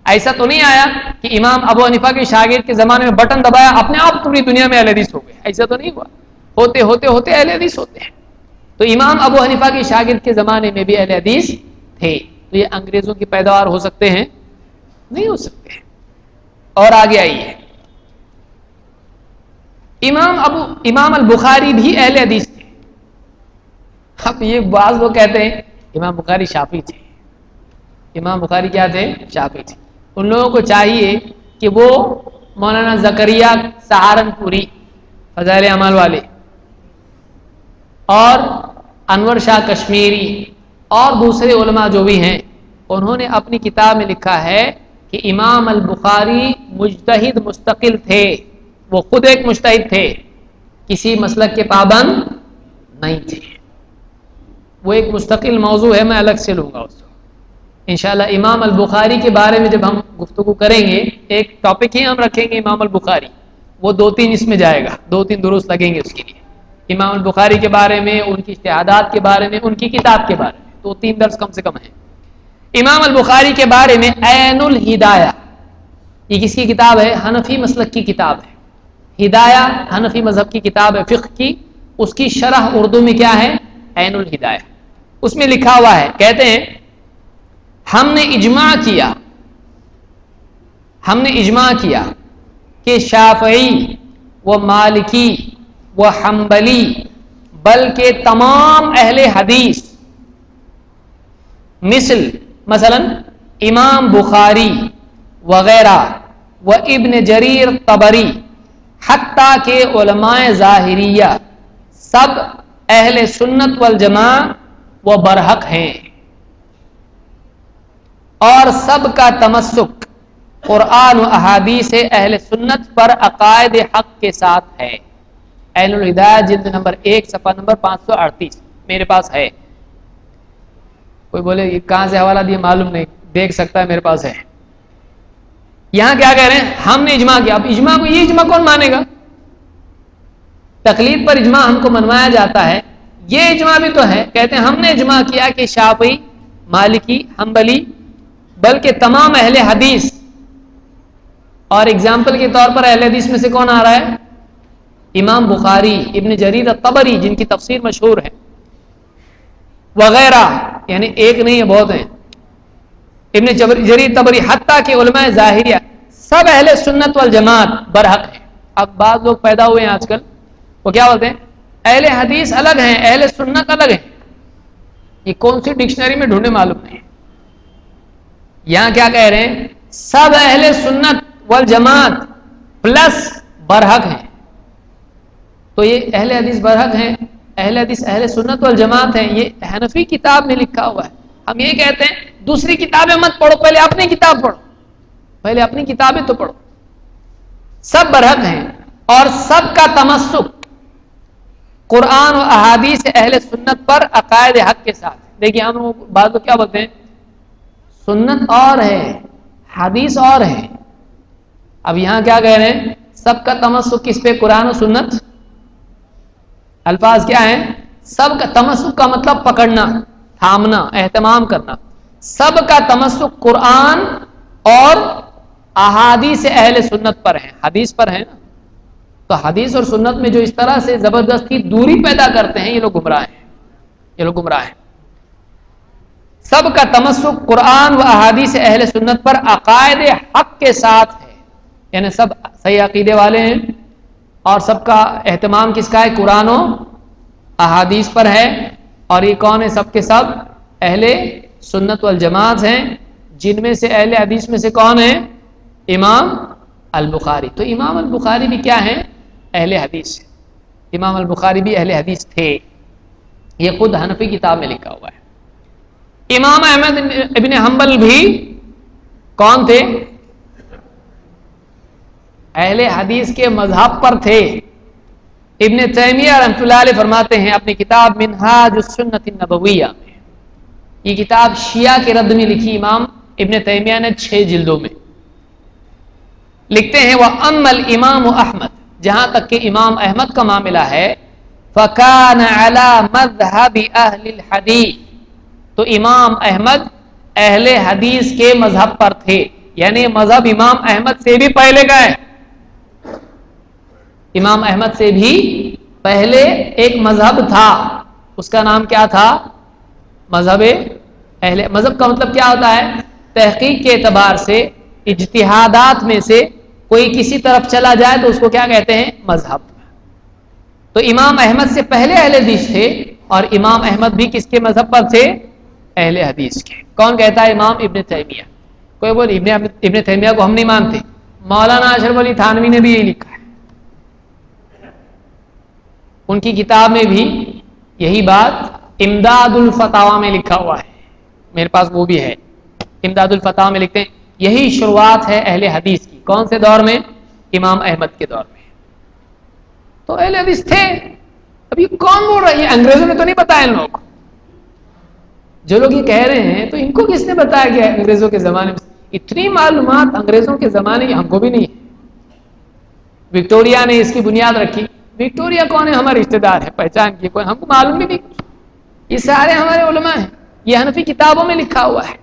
ایسا تو نہیں آیا کہ امام ابو حنیفہ کے شاگرد کے زمانے میں بٹن دبایا اپنے آپ پوری دنیا میں اہل حدیث ہو گئے. ایسا تو نہیں ہوا. ہوتے ہوتے ہوتے اہل حدیث ہوتے ہیں. تو امام ابو حنیفہ کے شاگرد کے زمانے میں بھی اہل حدیث تھے. تو یہ انگریزوں کی پیداوار ہو سکتے ہیں؟ نہیں ہو سکتے. اور آگے آئیے، امام البخاری بھی اہل حدیث تھے. اب یہ بعض لوگ کہتے ہیں امام بخاری شافعی تھے. امام بخاری کیا تھے؟ شافعی تھے. ان لوگوں کو چاہیے کہ وہ مولانا زکریا سہارنپوری فضائل اعمال والے اور انور شاہ کشمیری اور دوسرے علماء جو بھی ہیں، انہوں نے اپنی کتاب میں لکھا ہے کہ امام البخاری مجتہد مستقل تھے. وہ خود ایک مجتہد تھے، کسی مسلک کے پابند نہیں تھے. وہ ایک مستقل موضوع ہے، میں الگ سے لوں گا اس کو انشاءاللہ. امام البخاری کے بارے میں جب ہم گفتگو کریں گے، ایک ٹاپک ہی ہم رکھیں گے امام البخاری، وہ 2-3 اس میں جائے گا، 2-3 دروس لگیں گے اس کے لیے. امام البخاری کے بارے میں، ان کی اجتہادات کے بارے میں، ان کی کتاب کے بارے میں 2-3 درس کم سے کم ہیں. امام البخاری کے بارے میں عین الہدایہ، یہ کس کی کتاب ہے؟ حنفی مسلک کی کتاب ہے. ہدایہ حنفی مذہب کی کتاب ہے فقہ کی. اس کی شرح اردو میں کیا ہے؟ عین الہدایہ. اس میں لکھا ہوا ہے، کہتے ہیں ہم نے اجماع کیا کہ شافعی و مالکی و حنبلی بلکہ تمام اہل حدیث مثلا امام بخاری وغیرہ و ابن جریر طبری حتیٰ کہ علماء ظاہریہ سب اہل سنت والجماع و برحق ہیں، اور سب کا تمسک قرآن و احادیث اہل سنت پر عقائد حق کے ساتھ ہے. عین الہدایہ جلد نمبر 1 صفحہ نمبر 538 میرے پاس ہے. کوئی بولے یہ کہاں سے حوالہ دیا معلوم نہیں، دیکھ سکتا ہے، میرے پاس ہے. یہاں کیا کہہ رہے ہیں؟ ہم نے اجماع کیا. اب اجماع کو، یہ اجماع کون مانے گا؟ تقلید پر اجماع ہم کو منوایا جاتا ہے، یہ اجماع بھی تو ہے. کہتے ہیں ہم نے اجماع کیا کہ شافعی، مالکی، حنبلی بلکہ تمام اہل حدیث. اور اگزامپل کے طور پر اہل حدیث میں سے کون آ رہا ہے؟ امام بخاری، ابن جریر الطبری جن کی تفسیر مشہور ہے، وغیرہ، یعنی ایک نہیں ہے بہت ہیں، ابن جریر طبری، حتیٰ کہ علماء ظاہریہ، سب اہل سنت والجماعت برحق ہیں۔ اب بعض لوگ پیدا ہوئے ہیں آج کل، وہ کیا بولتے ہیں اہل حدیث الگ ہیں، اہل سنت الگ ہیں۔ یہ کون سی ڈکشنری میں ڈھونڈے معلوم نہیں ہے۔ یہاں کیا کہہ رہے ہیں، سب اہل سنت والجماعت پلس برحق ہیں۔ تو یہ اہل حدیث برحق ہیں، اہل حدیث اہل سنت والجماعت ہیں، یہ حنفی کتاب میں لکھا ہوا ہے۔ ہم یہ کہتے ہیں دوسری کتابیں مت پڑھو، پہلے اپنی کتاب پڑھو، پہلے اپنی کتابیں تو پڑھو۔ سب برحق ہیں اور سب کا تمسک قرآن و احادیث اہل سنت پر عقائد حق کے ساتھ۔ دیکھیے ہم لوگ بعض لوگ کیا بولتے ہیں، سنت اور ہے حدیث اور ہے۔ اب یہاں کیا کہہ رہے ہیں، سب کا تمسک کس پہ، قرآن و سنت۔ الفاظ کیا ہیں، سب کا تمسک کا مطلب پکڑنا، تھامنا، اہتمام کرنا۔ سب کا تمسک قرآن اور احادیث اہل سنت پر ہے، حدیث پر ہے نا۔ تو حدیث اور سنت میں جو اس طرح سے زبردستی دوری پیدا کرتے ہیں، یہ لوگ گمراہ ہیں، یہ لوگ گمراہ ہیں۔ سب کا تمسک قرآن و احادیث اہل سنت پر عقائد حق کے ساتھ ہے، یعنی سب صحیح عقیدے والے ہیں اور سب کا اہتمام کس کا ہے، قرآن و احادیث پر ہے۔ اور یہ کون ہے، سب کے سب اہل سنت والجماعت ہیں، جن میں سے اہل حدیث میں سے کون ہے، امام البخاری۔ تو امام البخاری بھی کیا ہیں، اہل حدیث۔ امام البخاری بھی اہل حدیث تھے، یہ خود حنفی کتاب میں لکھا ہوا ہے۔ امام احمد ابن حنبل بھی کون تھے، اہل حدیث کے مذہب پر تھے۔ ابن تیمیہ رحمۃ اللہ علیہ فرماتے ہیں اپنی کتاب منہاج السنت النبویہ میں، یہ کتاب شیعہ کے رد میں لکھی امام ابن تیمیہ نے 6 جلدوں میں، لکھتے ہیں وَأَمَّا الْإِمَامُ احمد، جہاں تک کہ امام احمد کا معاملہ ہے، فَكَانَ عَلَى مَذْهَبِ أَهْلِ الْحَدِيثِ، تو امام احمد اہل حدیث کے مذہب پر تھے، یعنی مذہب امام احمد سے بھی پہلے کا ہے۔ امام احمد سے بھی پہلے ایک مذہب تھا، اس کا نام کیا تھا، مذہب اہل۔ مذہب کا مطلب کیا ہوتا ہے، تحقیق کے اعتبار سے اجتہادات میں سے کوئی کسی طرف چلا جائے تو اس کو کیا کہتے ہیں، مذہب۔ تو امام احمد سے پہلے اہل حدیث تھے، اور امام احمد بھی کس کے مذہب پر تھے، اہل حدیث کے۔ کون کہتا ہے، امام ابن تیمیہ۔ کوئی بولے ابن تیمیہ کو ہم نہیں مانتے، مولانا اشرف علی تھانوی نے بھی یہی لکھا ہے، ان کی کتاب میں بھی یہی بات امداد الفتاوی میں لکھا ہوا ہے، میرے پاس وہ بھی ہے۔ امداد الفتاوی میں لکھتے ہیں یہی شروعات ہے اہل حدیث کی۔ کون سے دور میں، امام احمد کے دور میں۔ تو اہل حدیث تھے۔ اب یہ کون بول رہا ہے، یہ انگریزوں نے تو نہیں بتایا ان لوگوں کو۔ جو لوگ یہ کہہ رہے ہیں تو ان کو کس نے بتایا کہ انگریزوں کے زمانے میں اتنی معلومات انگریزوں کے زمانے کی ہم کو بھی نہیں ہے۔ وکٹوریا نے اس کی بنیاد رکھی۔ وکٹوریا کون ہے، ہمارے رشتہ دار ہے، پہچان کی کوئی، ہم کو معلوم بھی نہیں۔ یہ سارے ہمارے علماء ہیں، یہ حنفی کتابوں میں لکھا ہوا ہے،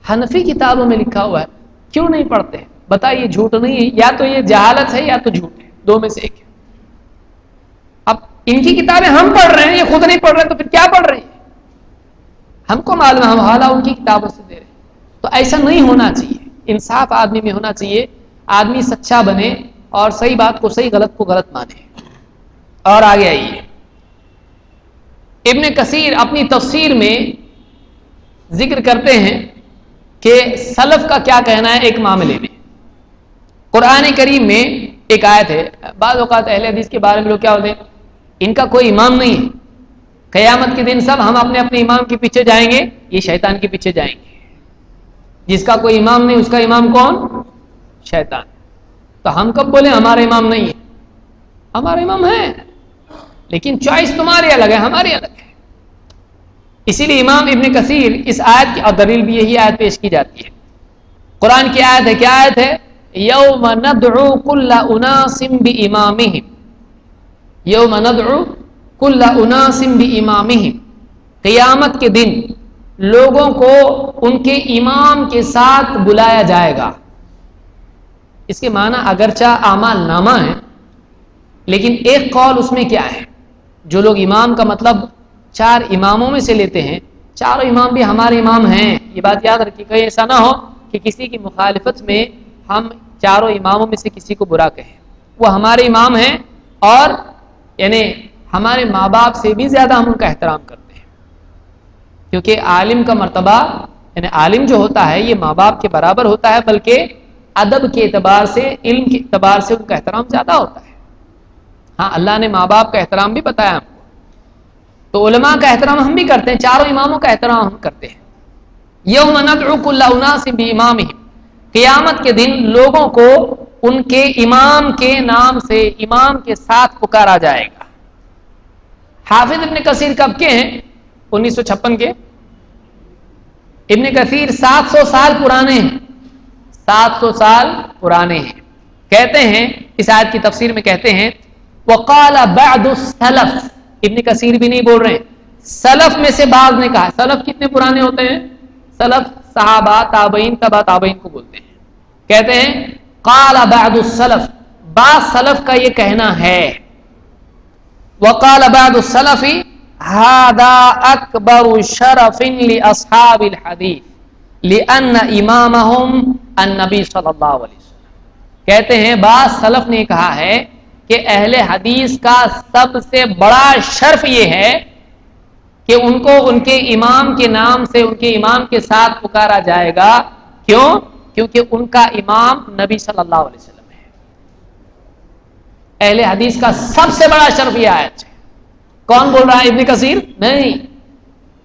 حنفی کتابوں میں لکھا ہوا ہے۔ کیوں نہیں پڑھتے، بتائیے، جھوٹ نہیں ہے، یا تو یہ جہالت ہے یا تو جھوٹ ہے، دو میں سے ایک ہے۔ اب ان کی کتابیں ہم پڑھ رہے ہیں، یہ خود نہیں پڑھ رہے تو پھر کیا پڑھ رہے ہیں، ہم کو معلوم ہے، ہم حوالہ ان کی کتابوں سے دے رہے ہیں۔ تو ایسا نہیں ہونا چاہیے، انصاف آدمی میں ہونا چاہیے، آدمی سچا بنے اور صحیح بات کو صحیح، غلط کو غلط مانے۔ اور آگے آئیے، ابن کثیر اپنی تفسیر میں ذکر کرتے ہیں کہ سلف کا کیا کہنا ہے ایک معاملے میں۔ قرآن کریم میں ایک آیت ہے، بعض اوقات اہل حدیث کے بارے میں لوگ کیا ہوتے ہیں، ان کا کوئی امام نہیں ہے، قیامت کے دن سب ہم اپنے اپنے امام کے پیچھے جائیں گے، یہ شیطان کے پیچھے جائیں گے۔ جس کا کوئی امام نہیں، اس کا امام کون، شیطان۔ تو ہم کب بولیں ہمارا امام نہیں ہے، ہمارا امام ہے، لیکن چوائس تمہاری الگ ہے، ہماری الگ ہے۔ اسی لیے امام ابن کثیر اس آیت کی، اور دلیل بھی یہی آیت پیش کی جاتی ہے، قرآن کی آیت ہے، کیا آیت ہے، یوم ندعو کل اناس بامامہم، یوم ندعو کل اناس بامامہم، قیامت کے دن لوگوں کو ان کے امام کے ساتھ بلایا جائے گا۔ اس کے معنی اگرچہ اعمال نامہ ہے، لیکن ایک قول اس میں کیا ہے، جو لوگ امام کا مطلب 4 اماموں میں سے لیتے ہیں، چاروں امام بھی ہمارے امام ہیں، یہ بات یاد رکھیے، کہیں ایسا نہ ہو کہ کسی کی مخالفت میں ہم چاروں اماموں میں سے کسی کو برا کہیں، وہ ہمارے امام ہیں، اور یعنی ہمارے ماں باپ سے بھی زیادہ ہم ان کا احترام کرتے ہیں، کیونکہ عالم کا مرتبہ، یعنی عالم جو ہوتا ہے یہ ماں باپ کے برابر ہوتا ہے، بلکہ ادب کے اعتبار سے، علم کے اعتبار سے ان کا احترام زیادہ ہوتا ہے۔ ہاں اللہ نے ماں باپ کا احترام بھی بتایا ہم کو، تو علماء کا احترام ہم بھی کرتے ہیں، چاروں اماموں کا احترام ہم کرتے ہیں۔ یوم ندعو کل اناس بامامہم، قیامت کے دن لوگوں کو ان کے امام کے نام سے، امام کے ساتھ پکارا جائے گا۔ حافظ ابن کثیر کب کے ہیں؟ 1956 کے۔ ابن کثیر 700 سال پرانے ہیں، 700 سال پرانے ہیں۔ کہتے ہیں اس آیت کی تفسیر میں کہتے ہیں وقال بعض السلف، ابن کثیر بھی نہیں بول رہے ہیں، سلف میں سے بعض نے کہا۔ سلف کتنے پرانے ہوتے ہیں؟ سلف صحابہ، تابعین، تبع تابعین کو بولتے ہیں۔ کہتے ہیں قال بعض السلف، بعض سلف کا یہ کہنا ہے، وقال بعض السلف هذا اکبر شرف لاصحاب الحدیث لان امامهم النبی صلی اللہ علیہ وسلم۔ کہتے ہیں بعض سلف نے کہا ہے کہ اہل حدیث کا سب سے بڑا شرف یہ ہے کہ ان کو ان کے امام کے نام سے، ان کے امام کے ساتھ پکارا جائے گا۔ کیوں؟ کیونکہ ان کا امام نبی صلی اللہ علیہ وسلم ہے۔ اہل حدیث کا سب سے بڑا شرف یہ آیت ہے۔ کون بول رہا ہے؟ ابن کثیر نہیں،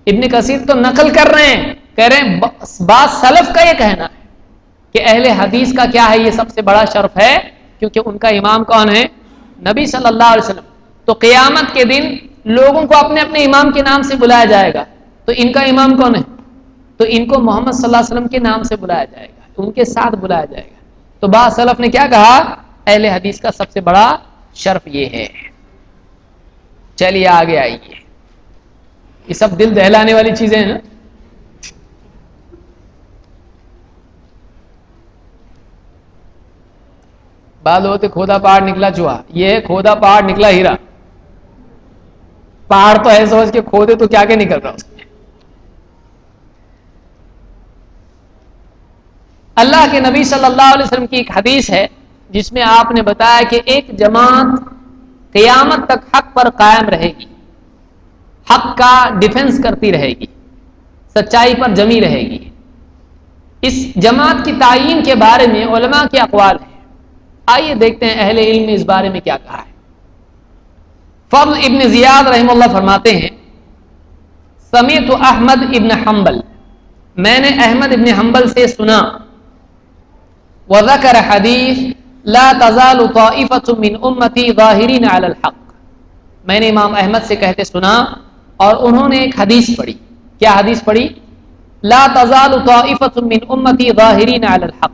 ابن کثیر تو نقل کر رہے ہیں، کہہ رہے ہیں بعض سلف کا یہ کہنا ہے کہ اہل حدیث کا کیا ہے، یہ سب سے بڑا شرف ہے، کیونکہ ان کا امام کون ہے؟ نبی صلی اللہ علیہ وسلم۔ تو قیامت کے دن لوگوں کو اپنے اپنے امام کے نام سے بلایا جائے گا، تو ان کا امام کون ہے؟ تو ان کو محمد صلی اللہ علیہ وسلم کے نام سے بلایا جائے گا، ان کے ساتھ بلایا جائے گا۔ تو بعض سلف نے کیا کہا؟ اہل حدیث کا سب سے بڑا شرف یہ ہے۔ چلیے آگے آئیے، یہ سب دل دہلانے والی چیزیں ہیں نا۔ بعد ہوتے کھودا پہاڑ نکلا چوہا، یہ ہے کھودا پہاڑ نکلا ہیرا۔ پہاڑ تو ہے سمجھ کے کھودے تو کیا نکل رہا اس میں۔ اللہ کے نبی صلی اللہ علیہ وسلم کی ایک حدیث ہے جس میں آپ نے بتایا کہ ایک جماعت قیامت تک حق پر قائم رہے گی، حق کا ڈیفنس کرتی رہے گی، سچائی پر جمی رہے گی۔ اس جماعت کی تعین کے بارے میں علماء کے اقوال ہیں، آئیے دیکھتے ہیں اہل علم نے اس بارے میں کیا کہا ہے۔ فضل ابن زیاد رحمہ اللہ فرماتے ہیں سمعت احمد ابن حنبل، میں نے احمد ابن حنبل سے سنا، وذکر حدیث لا تزال طائفة من امتی ظاہرین علی الحق، میں نے امام احمد سے کہتے سنا اور انہوں نے ایک حدیث پڑھی۔ کیا حدیث پڑھی؟ لا تزال طائفة من امتی ظاہرین علی الحق،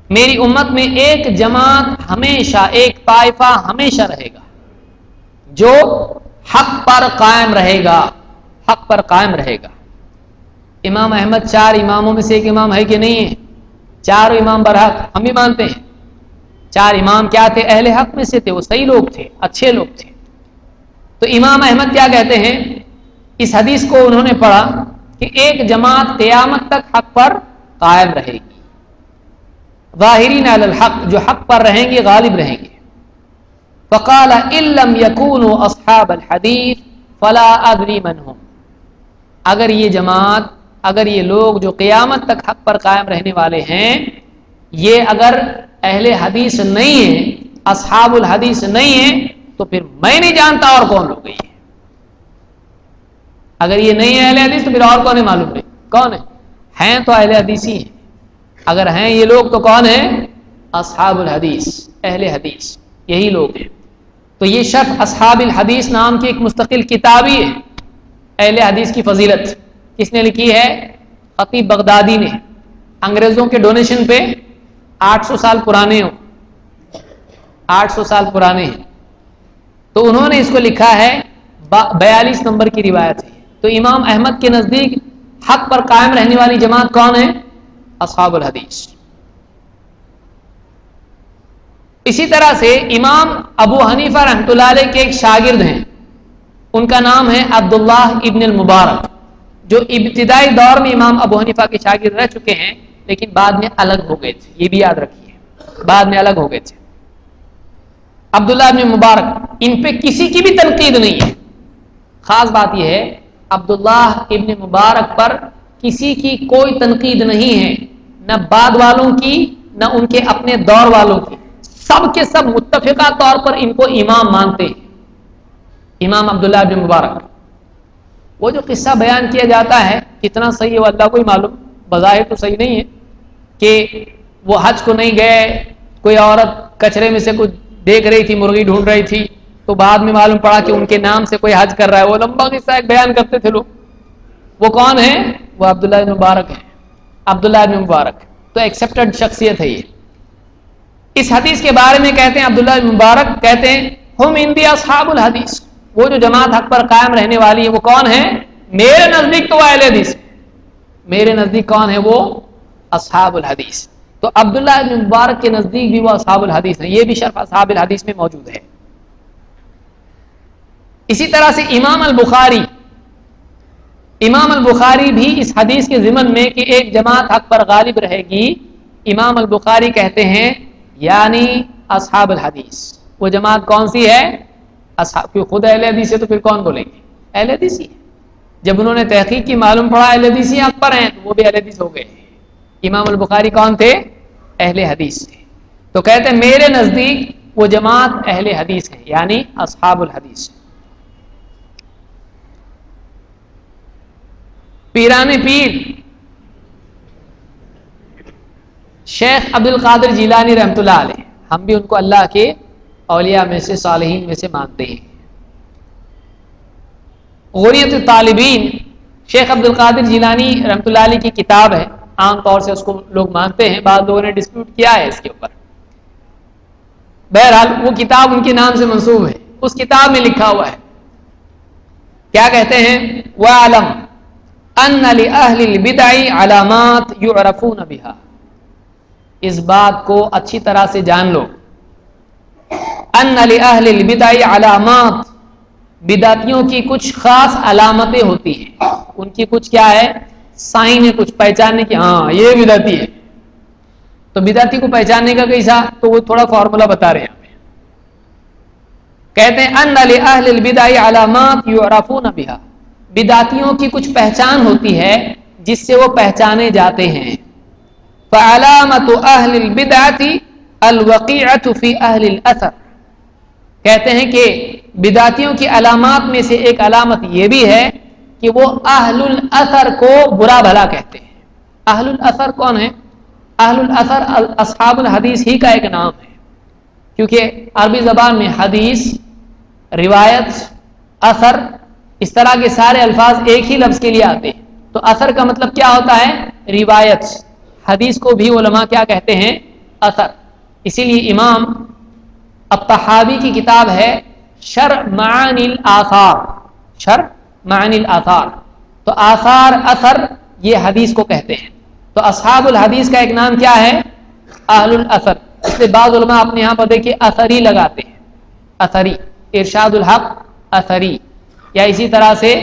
میری امت میں ایک جماعت ہمیشہ، ایک طائفہ ہمیشہ رہے گا جو حق پر قائم رہے گا، حق پر قائم رہے گا۔ امام احمد 4 اماموں میں سے ایک امام ہے کہ نہیں ہے؟ 4 امام برحق، ہم بھی مانتے ہیں۔ 4 امام کیا تھے؟ اہل حق میں سے تھے، وہ صحیح لوگ تھے، اچھے لوگ تھے۔ تو امام احمد کیا کہتے ہیں؟ اس حدیث کو انہوں نے پڑھا کہ ایک جماعت قیامت تک حق پر قائم رہے گی، ظاہرین علی الحق، جو حق پر رہیں گے، غالب رہیں گے۔ فقال ان لم يكونوا اصحاب الحديث فلا ادري من هم، اگر یہ جماعت، اگر یہ لوگ جو قیامت تک حق پر قائم رہنے والے ہیں، یہ اگر اہل حدیث نہیں ہیں، اصحاب الحدیث نہیں ہیں، تو پھر میں نہیں جانتا اور کون لوگ ہیں۔ اگر یہ نہیں ہے اہل حدیث تو پھر اور کون ہے معلوم نہیں کون ہے۔ ہیں تو اہل حدیث ہی ہیں، اگر ہیں یہ لوگ تو کون ہیں؟ اصحاب الحدیث، اہل حدیث، یہی لوگ ہیں۔ تو یہ شرف اصحاب الحدیث نام کی ایک مستقل کتابی ہے، اہل حدیث کی فضیلت کس نے لکھی ہے؟ خطیب بغدادی نے، انگریزوں کے ڈونیشن پہ، 800 سال پرانے ہوں، 800 سال پرانے ہیں، تو انہوں نے اس کو لکھا ہے، 42 نمبر کی روایت ہے۔ تو امام احمد کے نزدیک حق پر قائم رہنے والی جماعت کون ہے؟ اصحاب الحدیث۔ اسی طرح سے امام ابو حنیفہ رحمۃ اللہ علیہ کے ایک شاگرد ہیں، ان کا نام ہے عبداللہ ابن المبارک، جو ابتدائی دور میں امام ابو حنیفہ کے شاگرد رہ چکے ہیں، لیکن بعد میں الگ ہو گئے تھے، یہ بھی یاد رکھیے، بعد میں الگ ہو گئے تھے۔ عبداللہ ابن مبارک، ان پہ کسی کی بھی تنقید نہیں ہے، خاص بات یہ ہے عبداللہ ابن مبارک پر کسی کی کوئی تنقید نہیں ہے، نہ بعد والوں کی نہ ان کے اپنے دور والوں کی، سب کے سب متفقہ طور پر ان کو امام مانتے ہیں، امام عبداللہ ابن مبارک۔ وہ جو قصہ بیان کیا جاتا ہے کتنا صحیح ہے وہ اللہ کو ہی معلوم، بظاہر تو صحیح نہیں ہے کہ وہ حج کو نہیں گئے، کوئی عورت کچرے میں سے کچھ دیکھ رہی تھی، مرغی ڈھونڈ رہی تھی، تو بعد میں معلوم پڑا کہ ان کے نام سے کوئی حج کر رہا ہے، وہ لمبا قصہ ایک بیان کرتے تھے لوگ۔ وہ کون ہے؟ وہ عبداللہ بن مبارک ہے، عبداللہ بن مبارک تو ایکسیپٹڈ شخصیت ہے یہ۔ اس حدیث کے بارے میں کہتے ہیں عبداللہ بن مبارک، کہتے ہیں ہم اندی اصحاب الحدیث، وہ جو جماعت حق پر قائم رہنے والی ہے وہ کون ہے؟ میرے نزدیک تو وہ اہل حدیث، میرے نزدیک کون ہے؟ وہ اصحاب الحدیث۔ تو عبداللہ بن مبارک کے نزدیک بھی وہ اصحاب الحدیث ہیں، یہ بھی شرح اصحاب الحدیث میں موجود ہے۔ اسی طرح سے امام البخاری بھی اس حدیث کے ضمن میں کہ ایک جماعت حق پر غالب رہے گی، امام البخاری کہتے ہیں یعنی اصحاب الحدیث، وہ جماعت کون سی ہے؟ اصحاب، کیوں خود اہل حدیث ہے تو پھر کون بولیں گے؟ اہل حدیث ہی ہے۔ جب انہوں نے تحقیق کی معلوم پڑا اہل حدیث ہی حق پر ہیں تو وہ بھی اہل حدیث ہو گئے۔ امام البخاری کون تھے؟ اہل حدیث تھے، تو کہتے ہیں میرے نزدیک وہ جماعت اہل حدیث ہے، یعنی اصحاب الحدیث۔ پیران پیر شیخ عبد القادر جیلانی رحمۃ اللہ علیہ، ہم بھی ان کو اللہ کے اولیاء میں سے، صالحین میں سے مانتے ہیں۔ غوریت الطالبین شیخ عبد القادر جیلانی رحمۃ اللہ علیہ کی کتاب ہے، عام طور سے اس کو لوگ مانتے ہیں، بعض لوگوں نے ڈسپیوٹ کیا ہے اس کے اوپر، بہرحال وہ کتاب ان کے نام سے منسوب ہے۔ اس کتاب میں لکھا ہوا ہے، کیا کہتے ہیں؟ وَعَلَمْ أَنَّ لِأَهْلِ الْبِدْعِ عَلَامَاتٍ يُعْرَفُونَ بِهَا، اس بات کو اچھی طرح سے جان لو، أَنَّ لِأَهْلِ الْبِدْعِ عَلَامَاتٍ، بدعتیوں کی کچھ خاص علامتیں ہوتی ہیں، ان کی کچھ کیا ہے؟ سائن ہے، کچھ پہچاننے کی، ہاں یہ بدعتی ہے۔ تو بدعتی کو پہچاننے کا کیسا؟ تو وہ تھوڑا فارمولا بتا رہے ہیں، کہتے ہیں ان لأہل البدع علامات یعرفون بها، بدعتیوں کی کچھ پہچان ہوتی ہے جس سے وہ پہچانے جاتے ہیں۔ فعلامۃ اہل البدعۃ الوقیعۃ فی اہل الاثر، کہتے ہیں کہ بدعتیوں کی علامات میں سے ایک علامت یہ بھی ہے کہ وہ اہل الاثر کو برا بھلا کہتے ہیں۔ اہل الاثر کون ہے؟ اہل الاثر اصحاب الحدیث ہی کا ایک نام ہے، کیونکہ عربی زبان میں حدیث، روایت، اثر، اس طرح کے سارے الفاظ ایک ہی لفظ کے لیے آتے ہیں۔ تو اثر کا مطلب کیا ہوتا ہے؟ روایت۔ حدیث کو بھی علماء کیا کہتے ہیں؟ اثر۔ اسی لیے امام الطحاوی کی کتاب ہے شرح معانی الآثار، شرح معانی الآثار، تو آثار، اثر، یہ حدیث کو کہتے ہیں۔ تو اصحاب الحدیث کا ایک نام کیا ہے؟ اہل الاثر۔ اس لیے بعض علماء اپنے یہاں پر دیکھیے اثری لگاتے ہیں، اثری، ارشاد الحق اثری، یا اسی طرح سے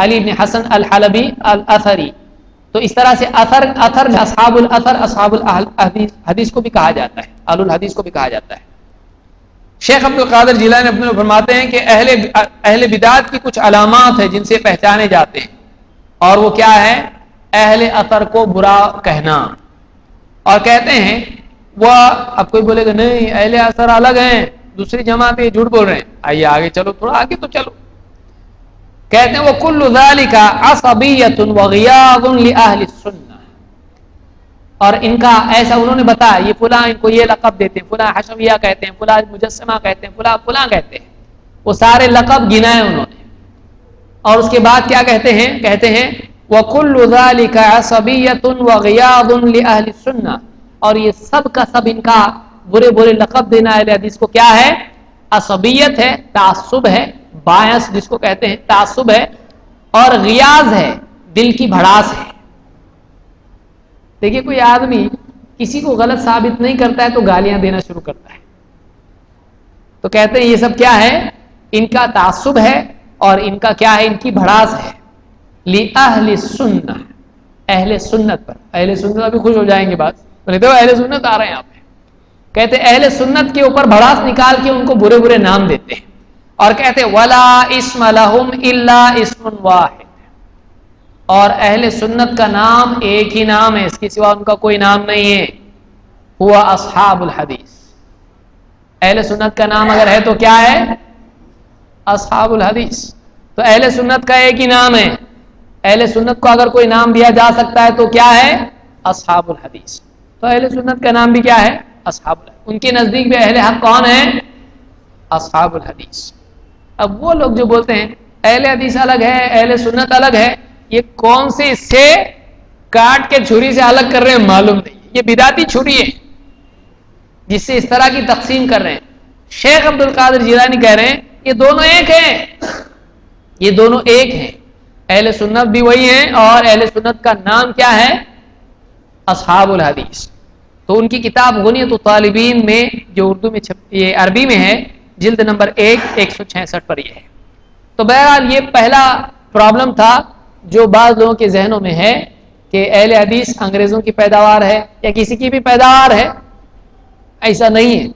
علی بن حسن الحلبی الاثری، تو اس طرح سے اثر اصحاب الاثر، اصحاب الحدیث کو بھی کہا جاتا ہے، اہل الحدیث کو بھی کہا جاتا ہے۔ شیخ عبد القادر جیلانی اپنے فرماتے ہیں کہ اہل بدعت کی کچھ علامات ہیں جن سے پہچانے جاتے ہیں، اور وہ کیا ہے؟ اہل اثر کو برا کہنا، اور کہتے ہیں وہ، اب کوئی بولے گا نہیں اہل اثر الگ ہیں، دوسری جماعت یہ جھوٹ بول رہے ہیں، آئیے آگے چلو، تھوڑا آگے تو چلو، کہتے ہیں وَكُلُّ ذَلِكَ عَصَبِيَّةٌ وَغِيَاضٌ لِأَهْلِ السُنَّةِ، اور ان کا ایسا انہوں نے بتایا، یہ فلاں ان کو یہ لقب دیتے ہیں، فلاں حشویہ کہتے ہیں، فلاں مجسمہ کہتے ہیں، فلاں کہتے ہیں، وہ سارے لقب گنائے انہوں نے، اور اس کے بعد کیا کہتے ہیں؟ کہتے ہیں وَكُلُّ ذَلِكَ عَصَبِيَّةٌ وَغِيَاضٌ لِأَهْلِ السُنَّةِ، اور یہ سب کا سب ان کا برے برے لقب دینا اہل حدیث کو کیا ہے؟ عصبیت ہے، تعصب ہے، باعث جس کو کہتے ہیں تعصب ہے، اور غیاظ ہے، دل کی بھڑاس ہے۔ دیکھیے کوئی آدمی کسی کو غلط ثابت نہیں کرتا ہے تو گالیاں دینا شروع کرتا ہے، تو کہتے ہیں یہ سب کیا ہے؟ ان کا تعصب ہے اور ان کا کیا ہے؟ ان کی بھڑاس ہے لِأَهْلِ السُّنَّةِ، اہل سنت پر. اہل سنت ابھی خوش ہو جائیں گے بات، بولے تو اہل سنت آ رہے ہیں یہاں پہ. کہتے اہل سنت کے اوپر بھڑاس نکال کے ان کو برے برے نام دیتے ہیں اور کہتے وَلَا اسْمَ لَهُمْ إِلَّا اسْمٌ وَاحِدٌ، اور اہل سنت کا نام ایک ہی نام ہے، اس کے سوا ان کا کوئی نام نہیں ہے، ہوا اصحاب الحدیث. اہل سنت کا نام اگر ہے تو کیا ہے؟ اصحاب الحدیث. تو اہل سنت کا ایک ہی نام ہے. اہل سنت کو اگر کوئی نام دیا جا سکتا ہے تو کیا ہے؟ اصحاب الحدیث. تو اہل سنت کا نام بھی کیا ہے؟ اصحاب الحدیث. ان کے نزدیک بھی اہل حق کون ہیں؟ اصحاب الحدیث. اب وہ لوگ جو بولتے ہیں اہل حدیث الگ ہے اہل سنت الگ ہے، یہ کون سے اس سے کاٹ کے چھری سے الگ کر رہے ہیں معلوم نہیں. یہ بدعتی چھری ہے جس سے اس طرح کی تقسیم کر رہے ہیں. شیخ عبد القادر جیلانی کہہ رہے ہیں یہ دونوں ایک ہیں، یہ دونوں ایک ہیں. اہل سنت بھی وہی ہیں اور اہل سنت کا نام کیا ہے؟ اصحاب الحدیث. تو ان کی کتاب غنیت الطالبین میں جو اردو میں یہ عربی میں ہے، جلد نمبر 166 پر یہ ہے. تو بہرحال یہ پہلا پرابلم تھا جو بعض لوگوں کے ذہنوں میں ہے کہ اہل حدیث انگریزوں کی پیداوار ہے یا کسی کی بھی پیداوار ہے. ایسا نہیں ہے،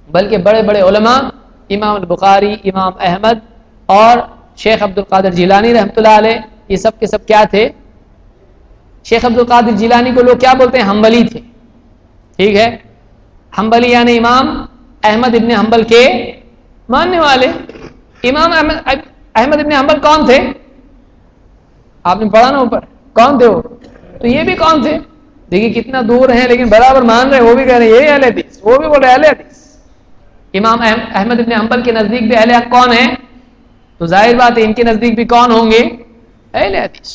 بلکہ بڑے بڑے علماء امام البخاری، امام احمد اور شیخ عبد القادر جیلانی رحمۃ اللہ علیہ، یہ سب کے سب کیا تھے؟ شیخ عبد القادر جیلانی کو لوگ کیا بولتے ہیں؟ حنبلی تھے. ٹھیک ہے، حنبلی یعنی امام احمد ابن حنبل کے ماننے والے. امام احمد ابن حنبل کون تھے؟ آپ نے پڑھا نا اوپر، کون تھے وہ؟ تو یہ بھی کون تھے؟ دیکھیے کتنا دور ہیں لیکن برابر مان رہے. وہ بھی کہہ رہے ہیں یہی اہل حدیث، وہ بھی بول رہے اہل حدیث. امام احمد ابن حنبل کے نزدیک بھی اہل حق کون ہیں؟ تو ظاہر بات ہے ان کے نزدیک بھی کون ہوں گے؟ اہل حدیث.